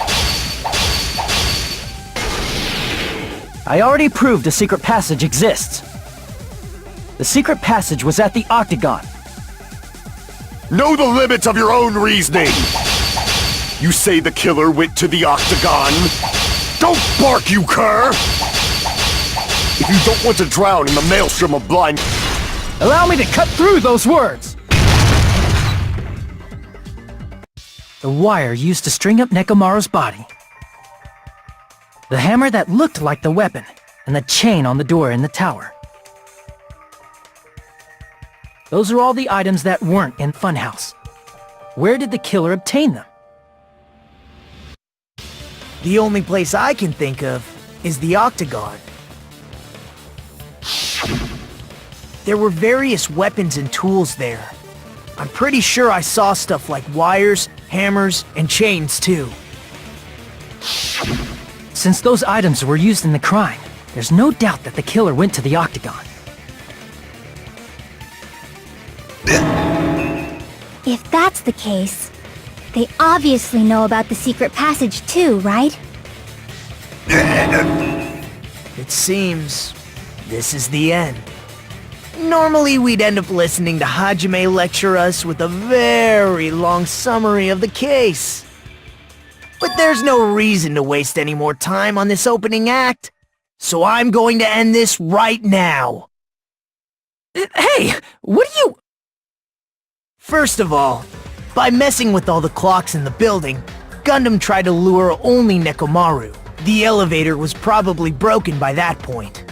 I already proved a secret passage exists. The secret passage was at the Octagon. Know the limits of your own reasoning! You say the killer went to the Octagon? Don't bark, you cur! If you don't want to drown in the maelstrom of blind... Allow me to cut through those words! The wire used to string up Nekomaru's body. The hammer that looked like the weapon, and the chain on the door in the tower. Those are all the items that weren't in Funhouse. Where did the killer obtain them? The only place I can think of is the Octagon. There were various weapons and tools there. I'm pretty sure I saw stuff like wires, hammers, and chains too. Since those items were used in the crime, there's no doubt that the killer went to the Octagon. If that's the case, they obviously know about the secret passage too, right? It seems this is the end. Normally we'd end up listening to Hajime lecture us with a very long summary of the case. But there's no reason to waste any more time on this opening act, so I'm going to end this right now. Hey, what are you... First of all, by messing with all the clocks in the building, Gundham tried to lure only Nekomaru. The elevator was probably broken by that point.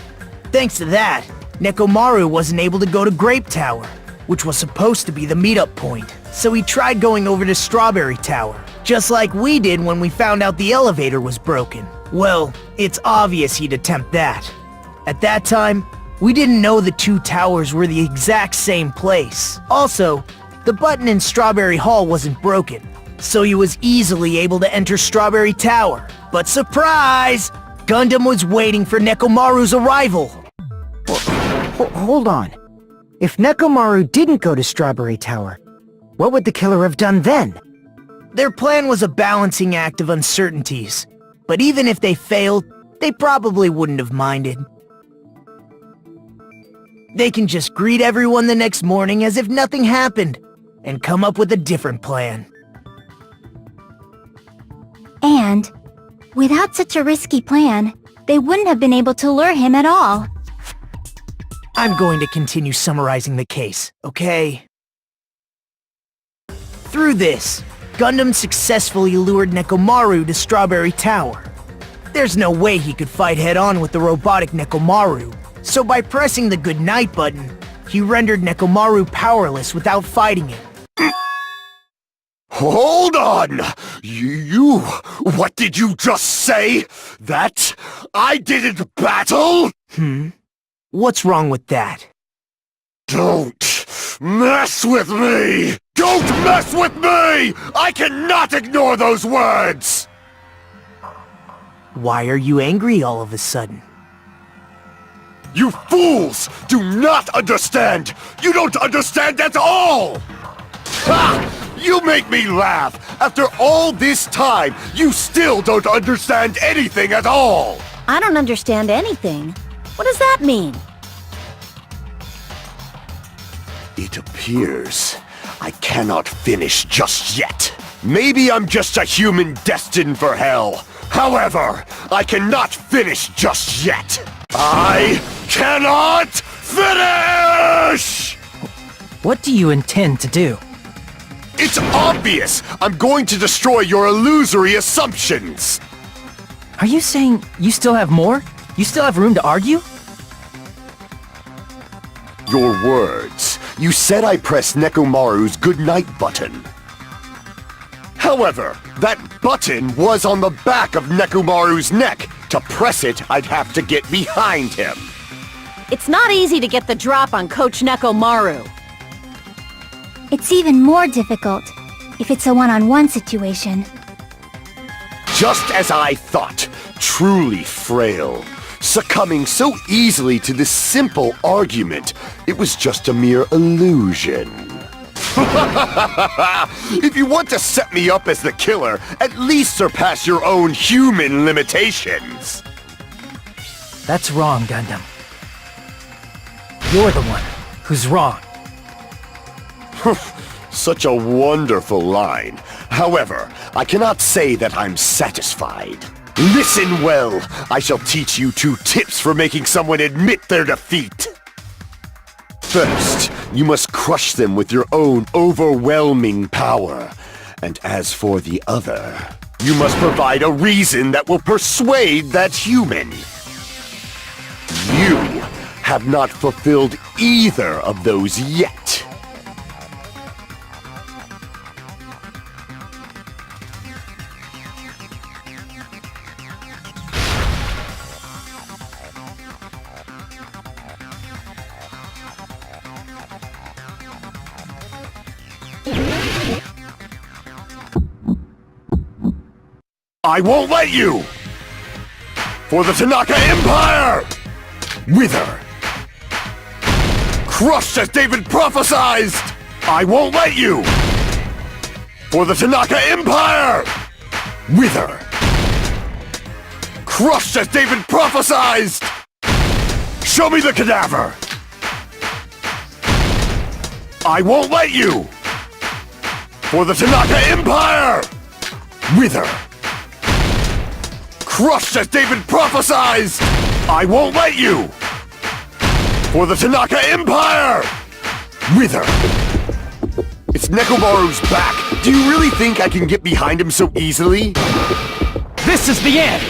Thanks to that, Nekomaru wasn't able to go to Grape Tower, which was supposed to be the meetup point. So he tried going over to Strawberry Tower, just like we did when we found out the elevator was broken. Well, it's obvious he'd attempt that. At that time, we didn't know the two towers were the exact same place. Also, the button in Strawberry Hall wasn't broken, so he was easily able to enter Strawberry Tower. But surprise! Gundham was waiting for Nekomaru's arrival. Hold on. If Nekomaru didn't go to Strawberry Tower, what would the killer have done then? Their plan was a balancing act of uncertainties, but even if they failed, they probably wouldn't have minded. They can just greet everyone the next morning as if nothing happened, and come up with a different plan. And, without such a risky plan, they wouldn't have been able to lure him at all. I'm going to continue summarizing the case, okay? Through this, Gundham successfully lured Nekomaru to Strawberry Tower. There's no way he could fight head-on with the robotic Nekomaru, so by pressing the goodnight button, he rendered Nekomaru powerless without fighting it. Hold on! What did you just say? That I didn't battle? What's wrong with that? Don't mess with me! Don't mess with me! I cannot ignore those words! Why are you angry all of a sudden? You fools do not understand! You don't understand at all! Ha! You make me laugh! After all this time, you still don't understand anything at all! I don't understand anything. What does that mean? It appears I cannot finish just yet. Maybe I'm just a human destined for hell. However, I cannot finish just yet. I cannot finish! What do you intend to do? It's obvious! I'm going to destroy your illusory assumptions! Are you saying you still have more? You still have room to argue? Your words, you said I pressed Nekomaru's goodnight button. However, that button was on the back of Nekomaru's neck. To press it, I'd have to get behind him. It's not easy to get the drop on Coach Nekomaru. It's even more difficult if it's a one-on-one situation. Just as I thought, truly frail. Succumbing so easily to this simple argument, it was just a mere illusion. If you want to set me up as the killer, at least surpass your own human limitations. That's wrong, Gundam. You're the one who's wrong. Such a wonderful line. However, I cannot say that I'm satisfied. Listen well. I shall teach you 2 tips for making someone admit their defeat. First, you must crush them with your own overwhelming power. And as for the other, you must provide a reason that will persuade that human. You have not fulfilled either of those yet. I won't let you! For the Tanaka Empire! Wither! Crushed as David prophesied! I won't let you! For the Tanaka Empire! Wither! Crushed as David prophesied! Show me the cadaver! I won't let you! For the Tanaka Empire! Wither! Crushed as David prophesied! I won't let you! For the Tanaka Empire! Wither! It's Nekomaru's back. Do you really think I can get behind him so easily? This is the end!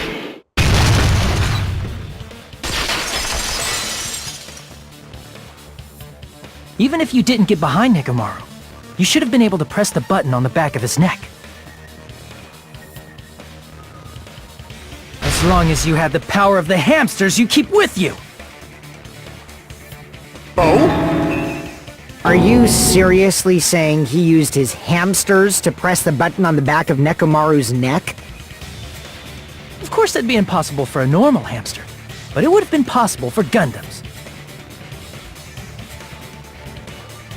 Even if you didn't get behind Nekomaru, you should have been able to press the button on the back of his neck. As long as you had the power of the hamsters you keep with you! Oh? Are you seriously saying he used his hamsters to press the button on the back of Nekomaru's neck? Of course that'd be impossible for a normal hamster, but it would have been possible for Gundams.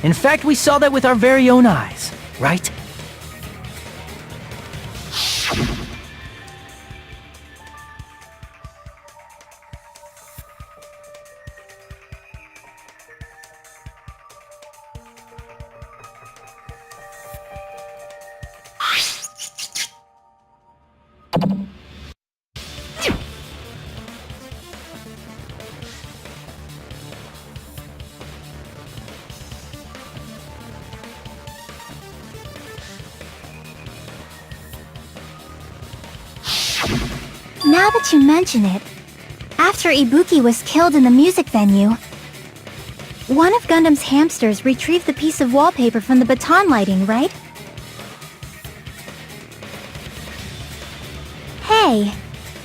In fact, we saw that with our very own eyes, right? Now that you mention it, after Ibuki was killed in the music venue, one of Gundam's hamsters retrieved the piece of wallpaper from the baton lighting, right? Hey,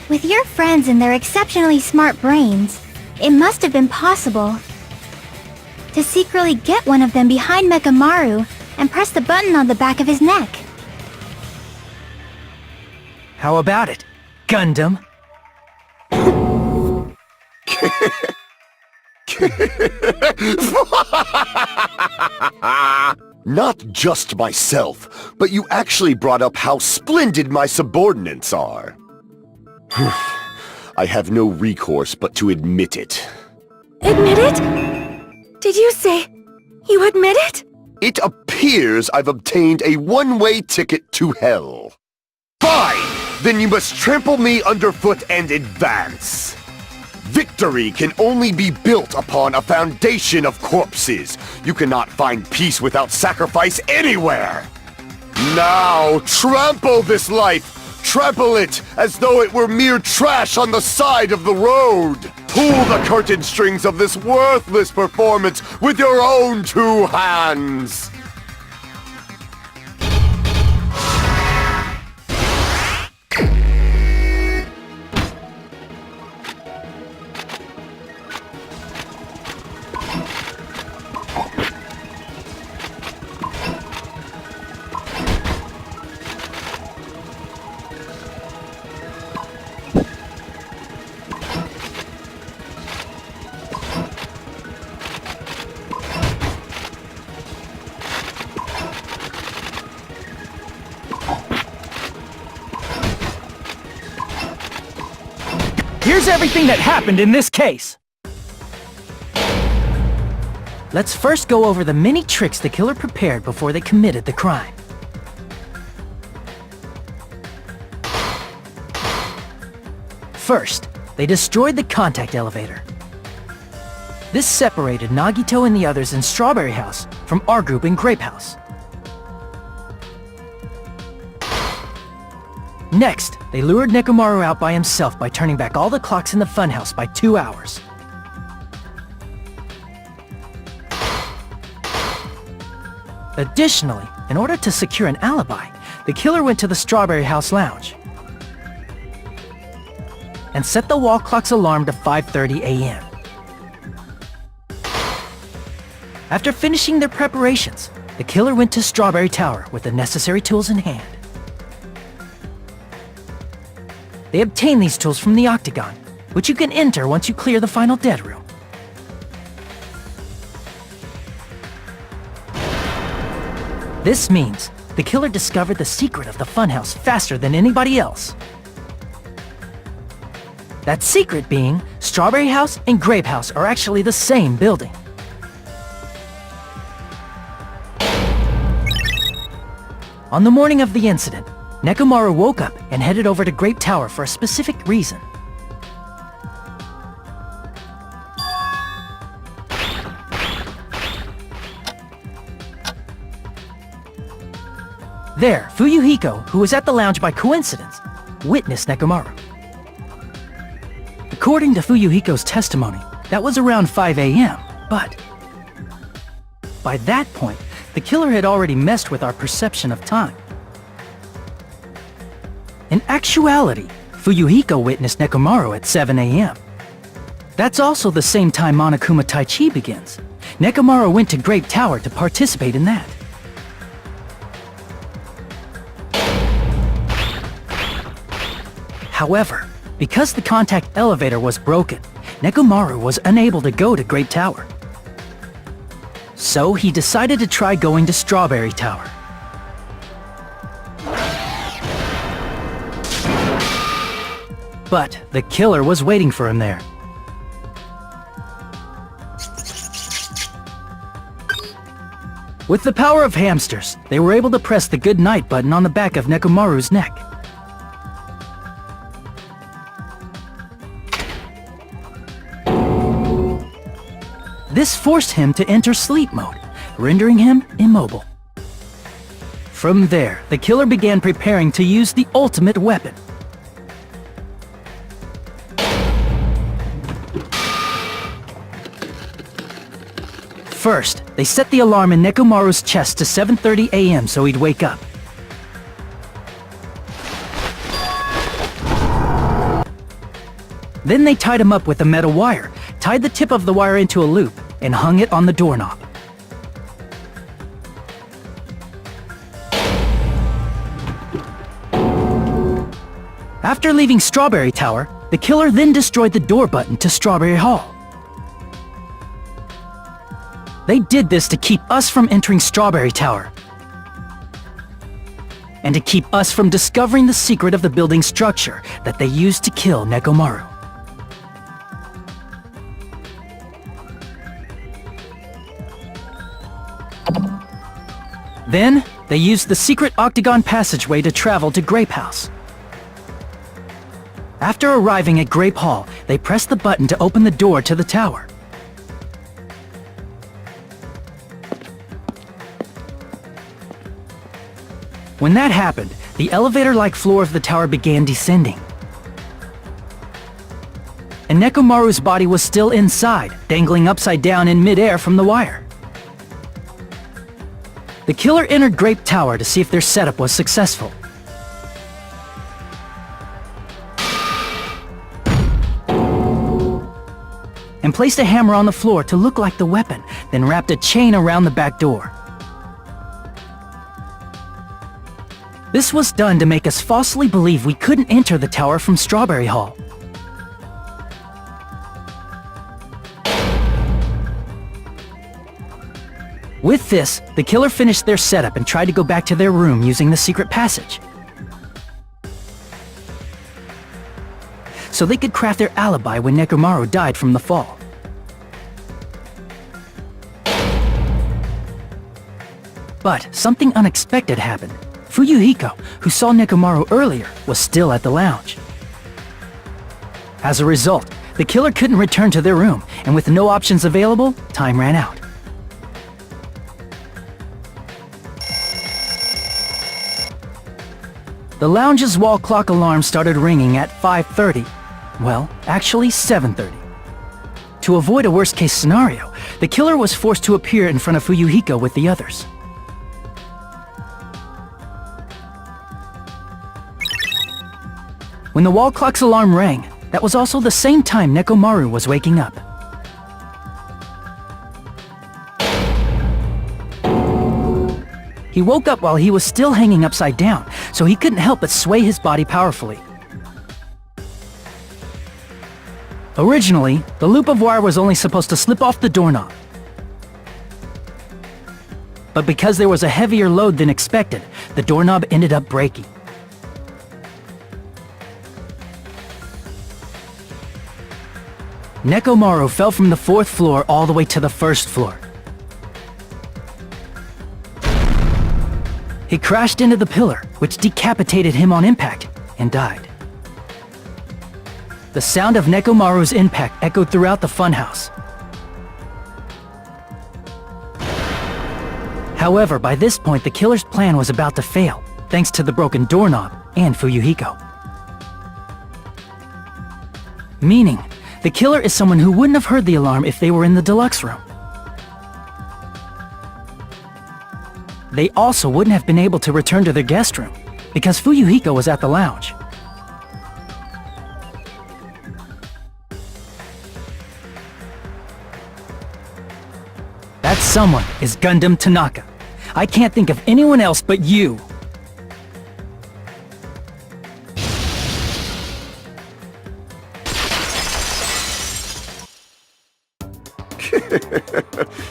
with your friends and their exceptionally smart brains, it must have been possible to secretly get one of them behind Mechamaru and press the button on the back of his neck. How about it, Gundam? Not just myself, but you actually brought up how splendid my subordinates are. I have no recourse but to admit it. Admit it? Did you say you admit it? It appears I've obtained a one-way ticket to hell. Fine! Then you must trample me underfoot and advance. Victory can only be built upon a foundation of corpses. You cannot find peace without sacrifice anywhere. Now, trample this life! trample it as though it were mere trash on the side of the road. Pull the curtain strings of this worthless performance with your own 2 hands. Here's everything that happened in this case. Let's first go over the many tricks the killer prepared before they committed the crime. First, they destroyed the contact elevator. This separated Nagito and the others in Strawberry House from our group in Grape House. Next, they lured Nekomaru out by himself by turning back all the clocks in the funhouse by 2 hours. Additionally, in order to secure an alibi, the killer went to the Strawberry House lounge and set the wall clock's alarm to 5:30 a.m. After finishing their preparations, the killer went to Strawberry Tower with the necessary tools in hand. They obtained these tools from the Octagon, which you can enter once you clear the final dead room. This means the killer discovered the secret of the funhouse faster than anybody else. That secret being, Strawberry House and Grape House are actually the same building. On the morning of the incident, Nekomaru woke up and headed over to Grape Tower for a specific reason. There, Fuyuhiko, who was at the lounge by coincidence, witnessed Nekomaru. According to Fuyuhiko's testimony, that was around 5 a.m., but by that point, the killer had already messed with our perception of time. In actuality, Fuyuhiko witnessed Nekomaru at 7 a.m. That's also the same time Monokuma Taichi begins. Nekomaru went to Grape Tower to participate in that. However, because the contact elevator was broken, Nekomaru was unable to go to Grape Tower. So he decided to try going to Strawberry Tower. But the killer was waiting for him there. With the power of hamsters, they were able to press the good night button on the back of Nekomaru's neck. This forced him to enter sleep mode, rendering him immobile. From there, the killer began preparing to use the ultimate weapon. First, they set the alarm in Nekomaru's chest to 7:30 a.m. so he'd wake up. Then they tied him up with a metal wire, tied the tip of the wire into a loop, and hung it on the doorknob. After leaving Strawberry Tower, the killer then destroyed the door button to Strawberry Hall. They did this to keep us from entering Strawberry Tower, and to keep us from discovering the secret of the building's structure that they used to kill Nekomaru. Then, they used the secret octagon passageway to travel to Grape House. After arriving at Grape Hall, they pressed the button to open the door to the tower. When that happened, the elevator-like floor of the tower began descending. And Nekomaru's body was still inside, dangling upside down in midair from the wire. The killer entered Grape Tower to see if their setup was successful. And placed a hammer on the floor to look like the weapon, then wrapped a chain around the back door. This was done to make us falsely believe we couldn't enter the tower from Strawberry Hall. With this, the killer finished their setup and tried to go back to their room using the secret passage. So they could craft their alibi when Nekomaru died from the fall. But something unexpected happened. Fuyuhiko, who saw Nekomaru earlier, was still at the lounge. As a result, the killer couldn't return to their room, and with no options available, time ran out. The lounge's wall clock alarm started ringing at 5:30. Well, actually 7:30. To avoid a worst-case scenario, the killer was forced to appear in front of Fuyuhiko with the others. When the wall clock's alarm rang, that was also the same time Nekomaru was waking up. He woke up while he was still hanging upside down, so he couldn't help but sway his body powerfully. Originally, the loop of wire was only supposed to slip off the doorknob. But because there was a heavier load than expected, the doorknob ended up breaking. Nekomaru fell from the 4th floor all the way to the 1st floor. He crashed into the pillar, which decapitated him on impact, and died. The sound of Nekomaru's impact echoed throughout the funhouse. However, by this point, the killer's plan was about to fail, thanks to the broken doorknob and Fuyuhiko. Meaning, the killer is someone who wouldn't have heard the alarm if they were in the deluxe room. They also wouldn't have been able to return to their guest room, because Fuyuhiko was at the lounge. That someone is Gundham Tanaka. I can't think of anyone else but you.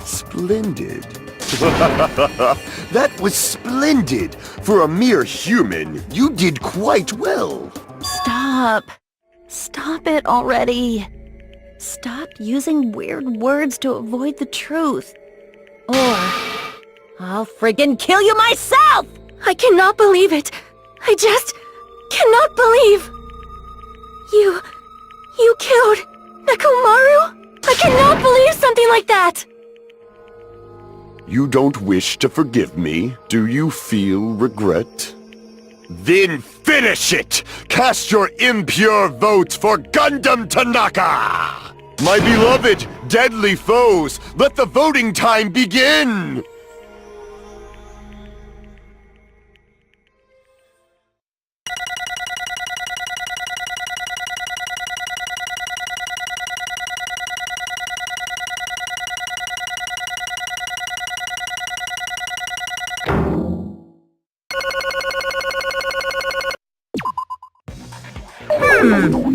Splendid. That was splendid! For a mere human, you did quite well. Stop. Stop it already. Stop using weird words to avoid the truth. Or I'll friggin' kill you myself! I cannot believe it. I just cannot believe. You killed Nekomaru? I cannot believe something like that! You don't wish to forgive me? Do you feel regret? Then finish it! Cast your impure votes for Gundham Tanaka! My beloved, deadly foes, let the voting time begin!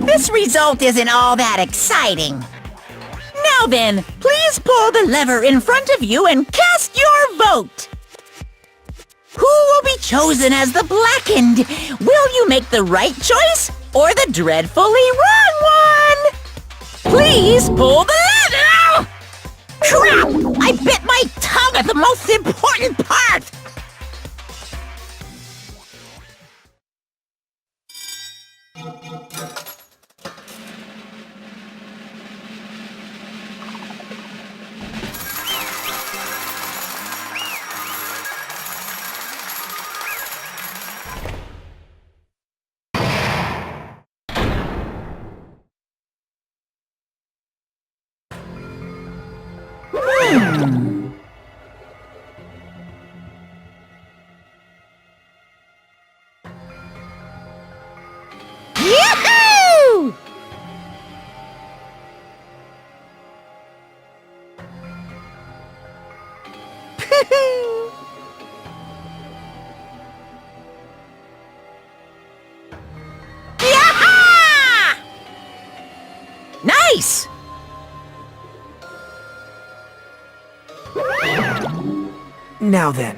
This result isn't all that exciting. Now then, please pull the lever in front of you and cast your vote. Who will be chosen as the blackened? Will you make the right choice or the dreadfully wrong one? Please pull the lever! Crap! I bit my tongue at the most important part! Now then.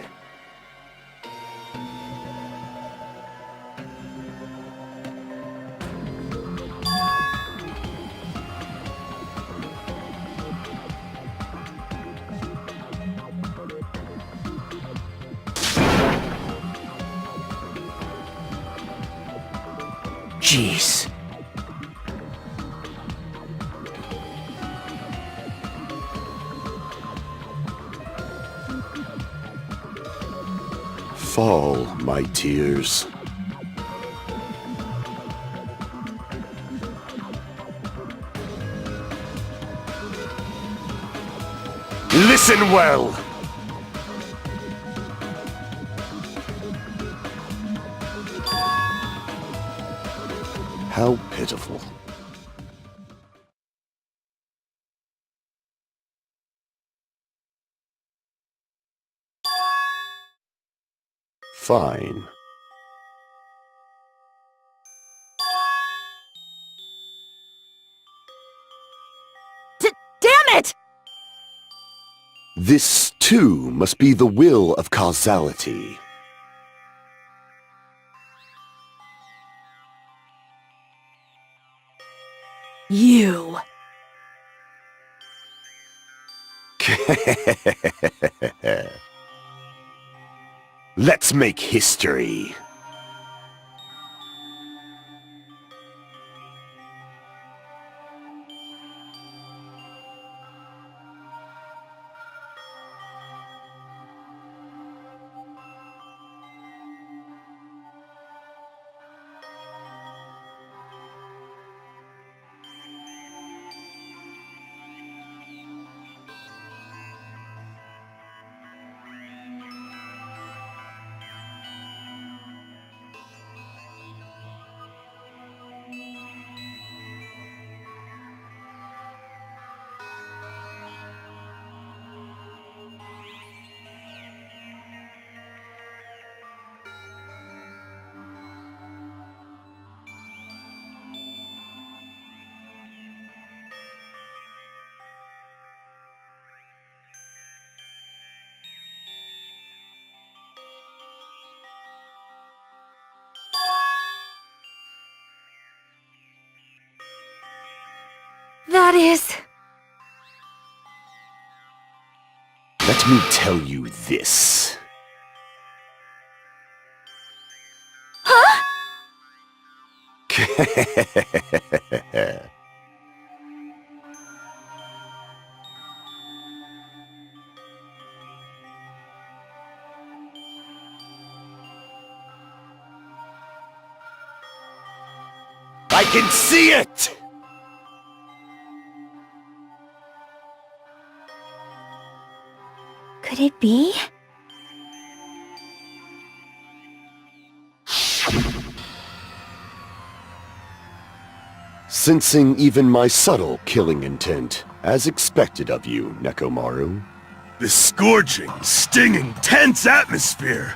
Jeez. Fall, my tears. Listen well! How pitiful. Fine. Damn it! This, too, must be the will of causality. You. Let's make history. That is... Let me tell you this. Huh? I can see it! Could it be? Sensing even my subtle killing intent, as expected of you, Nekomaru. This scorching, stinging, tense atmosphere.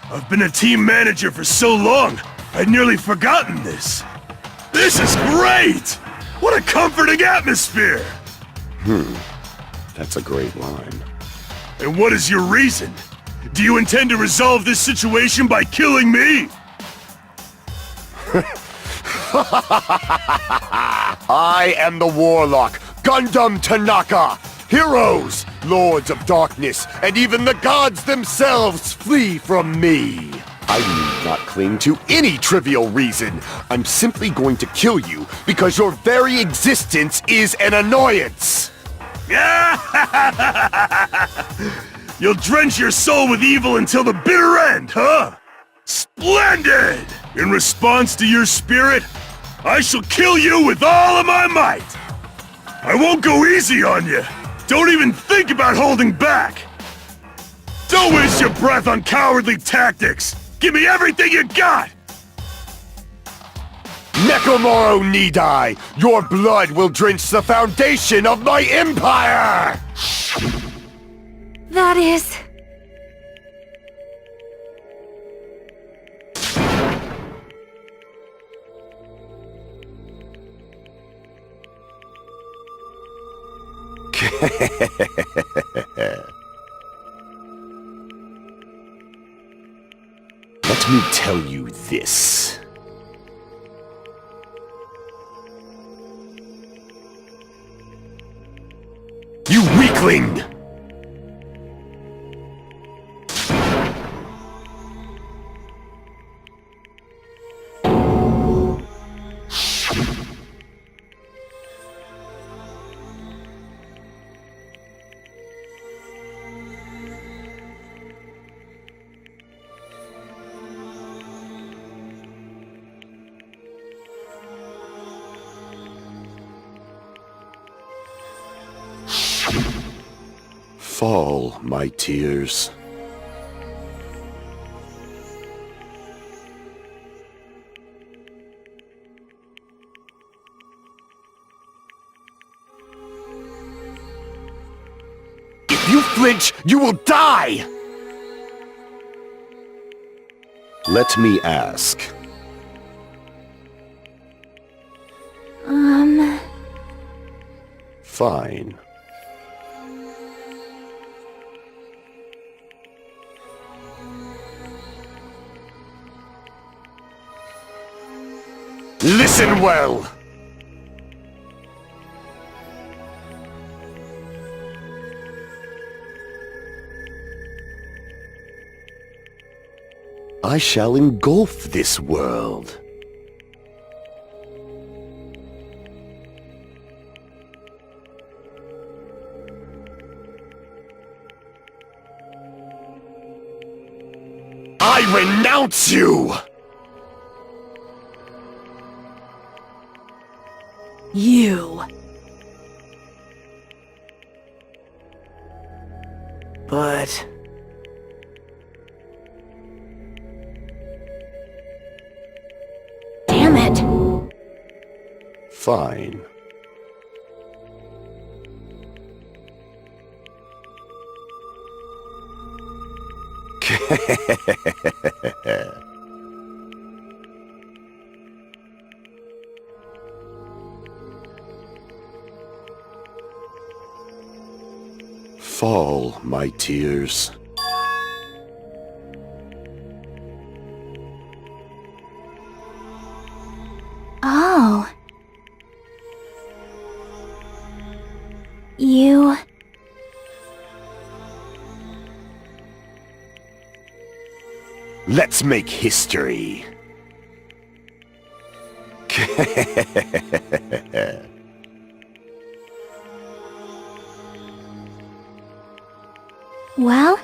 I've been a team manager for so long, I'd nearly forgotten this. This is great! What a comforting atmosphere! That's a great line. And what is your reason? Do you intend to resolve this situation by killing me? I am the Warlock, Gundham Tanaka! Heroes, Lords of Darkness, and even the gods themselves flee from me! I need not cling to any trivial reason. I'm simply going to kill you because your very existence is an annoyance! You'll drench your soul with evil until the bitter end, huh? Splendid! In response to your spirit, I shall kill you with all of my might! I won't go easy on you! Don't even think about holding back! Don't waste your breath on cowardly tactics! Give me everything you got! Nekomaru Nidai, your blood will drench the foundation of my empire! That is... Let me tell you this. You weakling! Fall, my tears. If you flinch, you will die! Let me ask. Fine. Listen well! I shall engulf this world. I renounce you! You. But... Damn it. Fine. Fall, my tears. Oh. You... Let's make history. Well?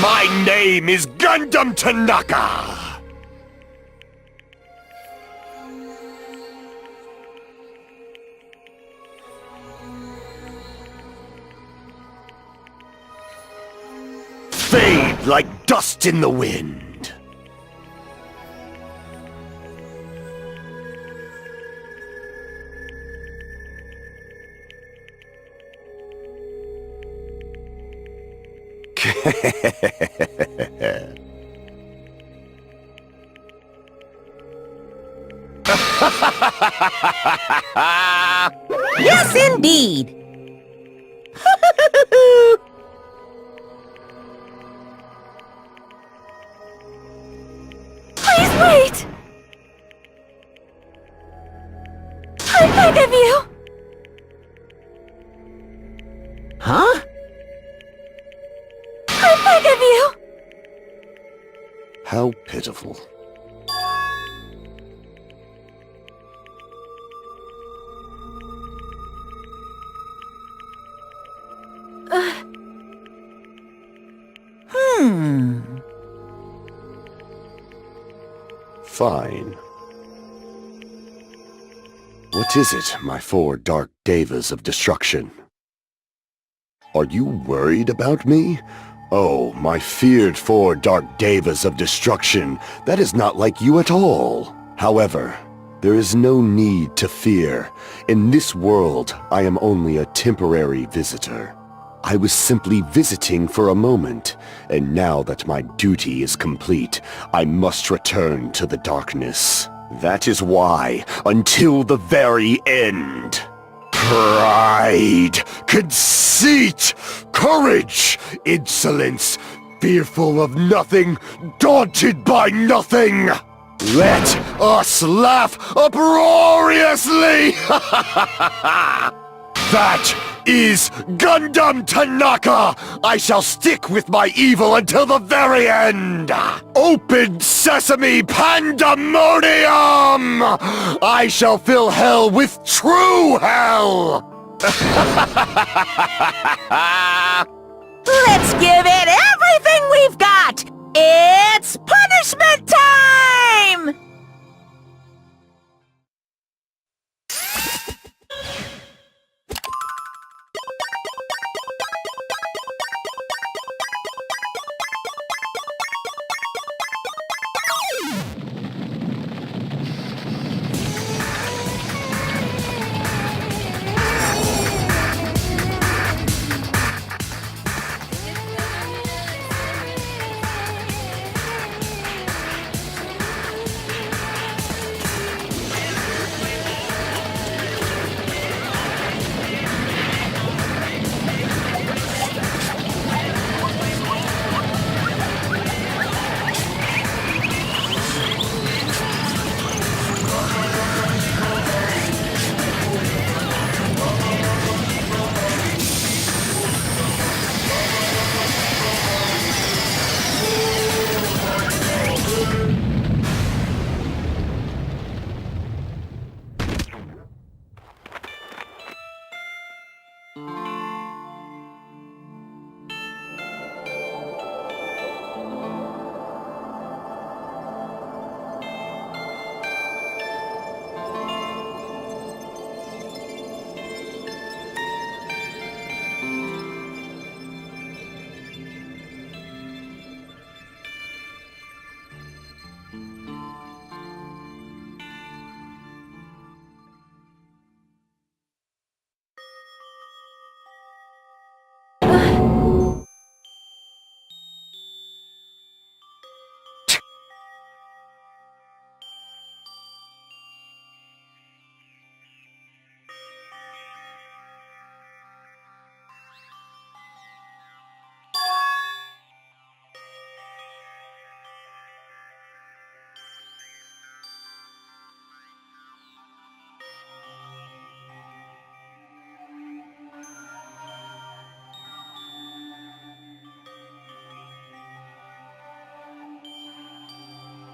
My name is Gundham Tanaka! Fade like dust in the wind. Yes, indeed. Please wait! I beg of you! Huh? I beg of you! How pitiful. Fine. What is it, my four dark devas of destruction? Are you worried about me? Oh, my feared four dark devas of destruction, that is not like you at all. However, There is no need to fear. In this world, I am only a temporary visitor. I was simply visiting for a moment, and now that my duty is complete, I must return to the darkness. That is why, until the very end, pride, conceit, courage, insolence, fearful of nothing, daunted by nothing. Let us laugh uproariously! That is Gundham Tanaka! I shall stick with my evil until the very end! Open sesame pandemonium! I shall fill hell with true hell! Let's give it everything we've got! It's punishment time!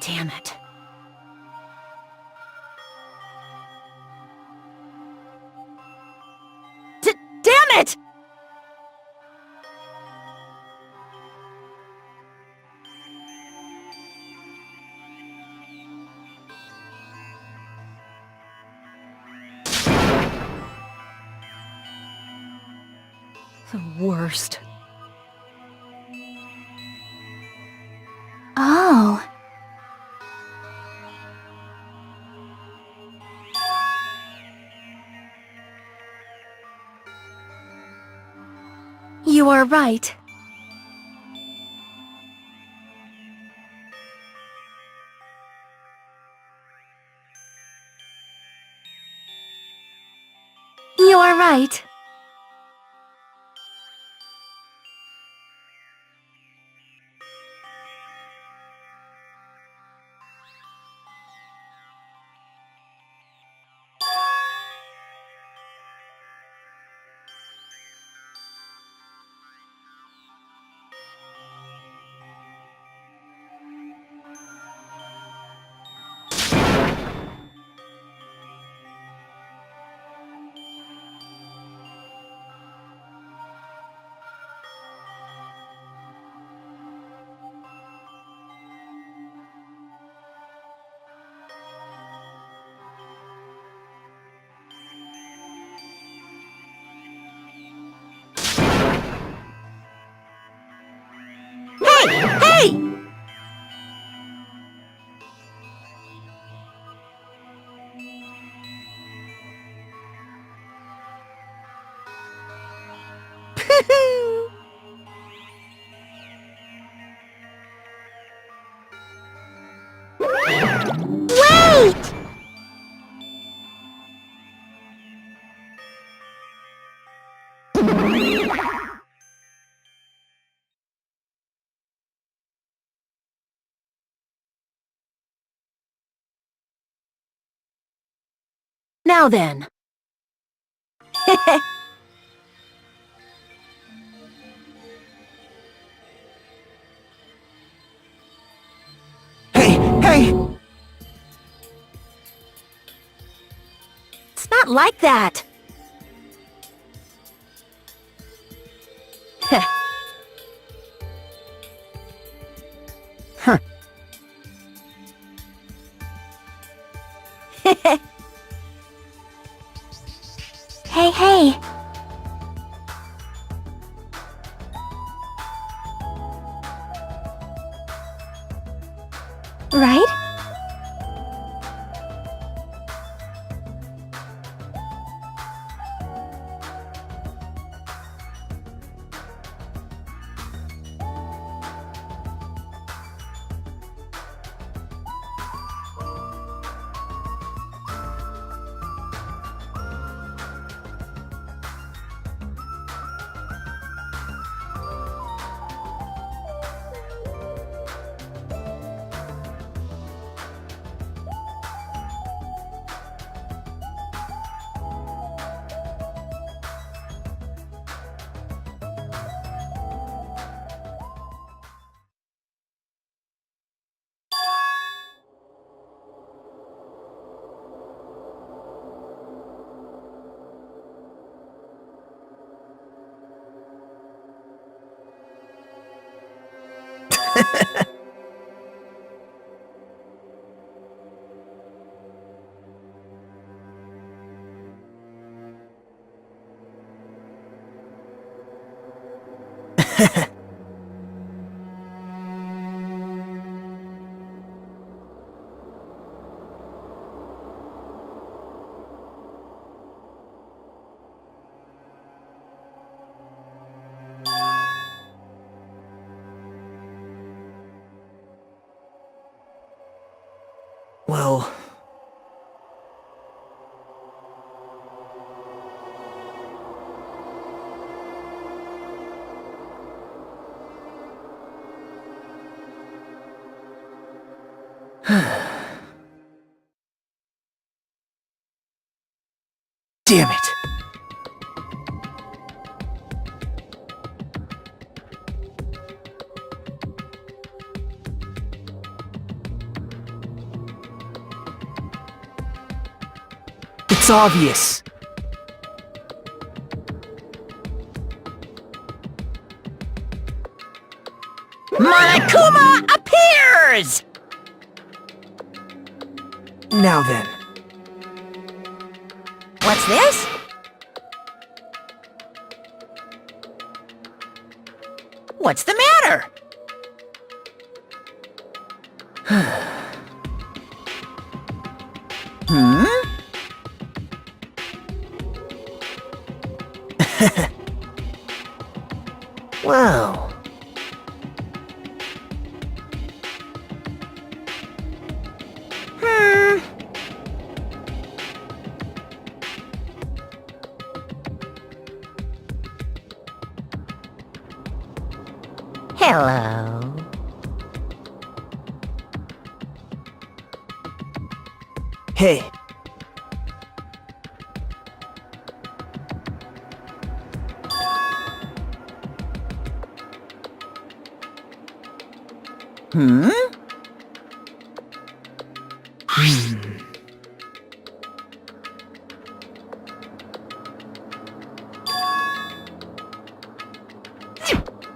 Damn it. Damn it! The worst. Oh. You are right. You are right. Wait! Now then. Hey, hey! It's not like that. Huh. Hey, hey! Right? Well... Damn it! It's obvious. Monokuma appears! Now then. What's this? What's the matter? Well... Hello. Hey.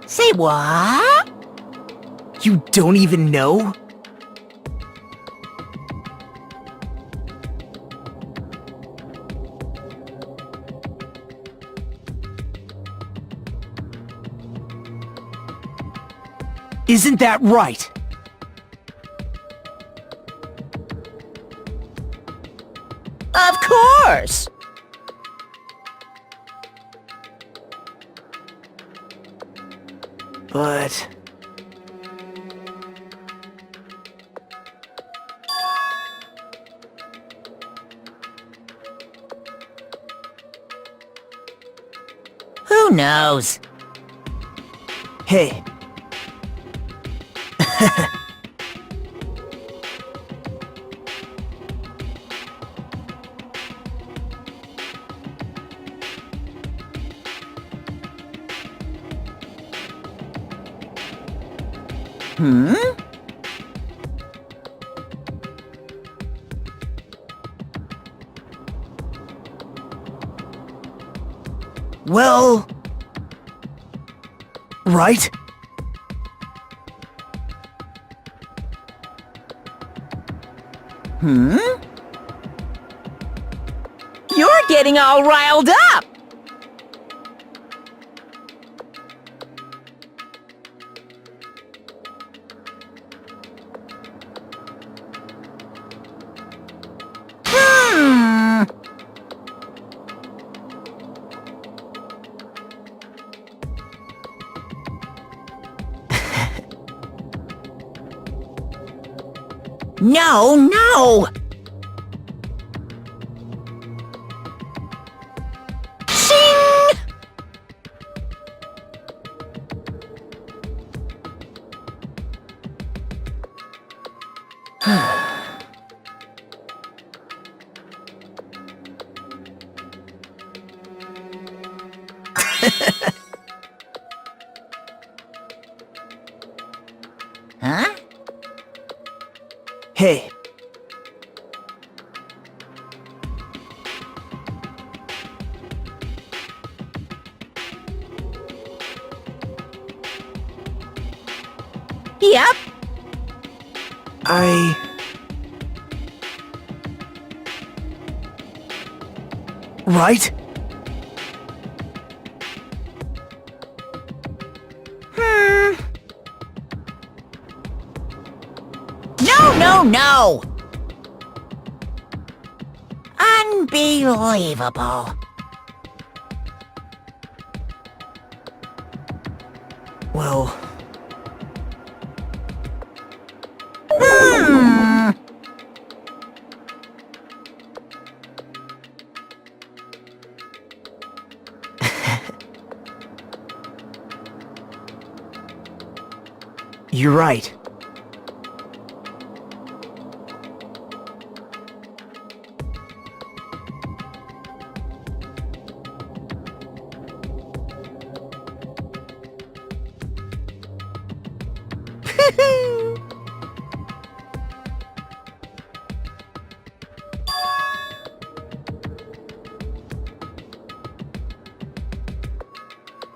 Say what? You don't even know? Isn't that right? Of course! but... Who knows? Hey. Hmm? Well... Right? Hmm? You're getting all riled up! Hmm. No, no! Shing! Huh? Hey. Yep. Right? No, no, no! Unbelievable. Well... Hmm. You're right.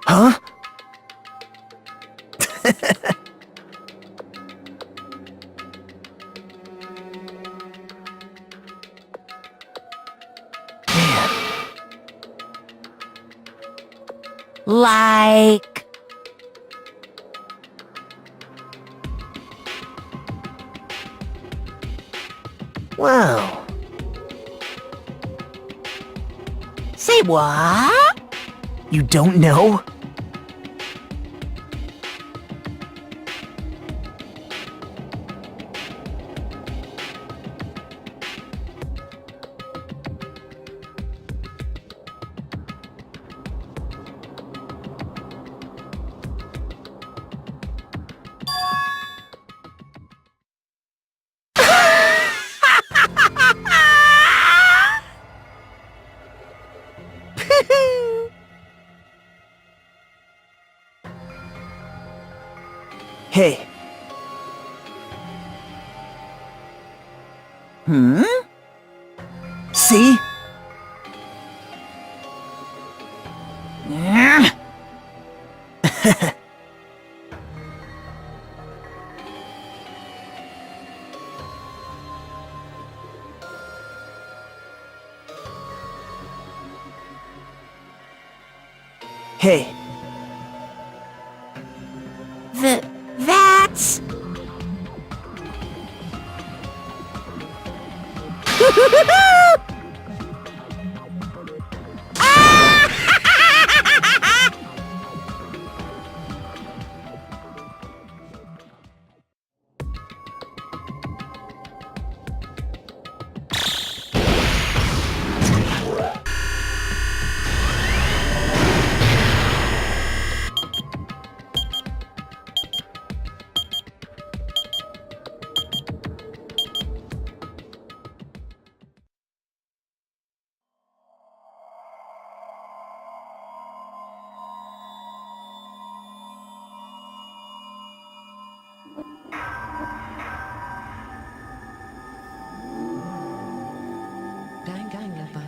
Huh? Like... Well... Say what? You don't know? Hey. Hmm? See? Hey. That's... Danganronpa.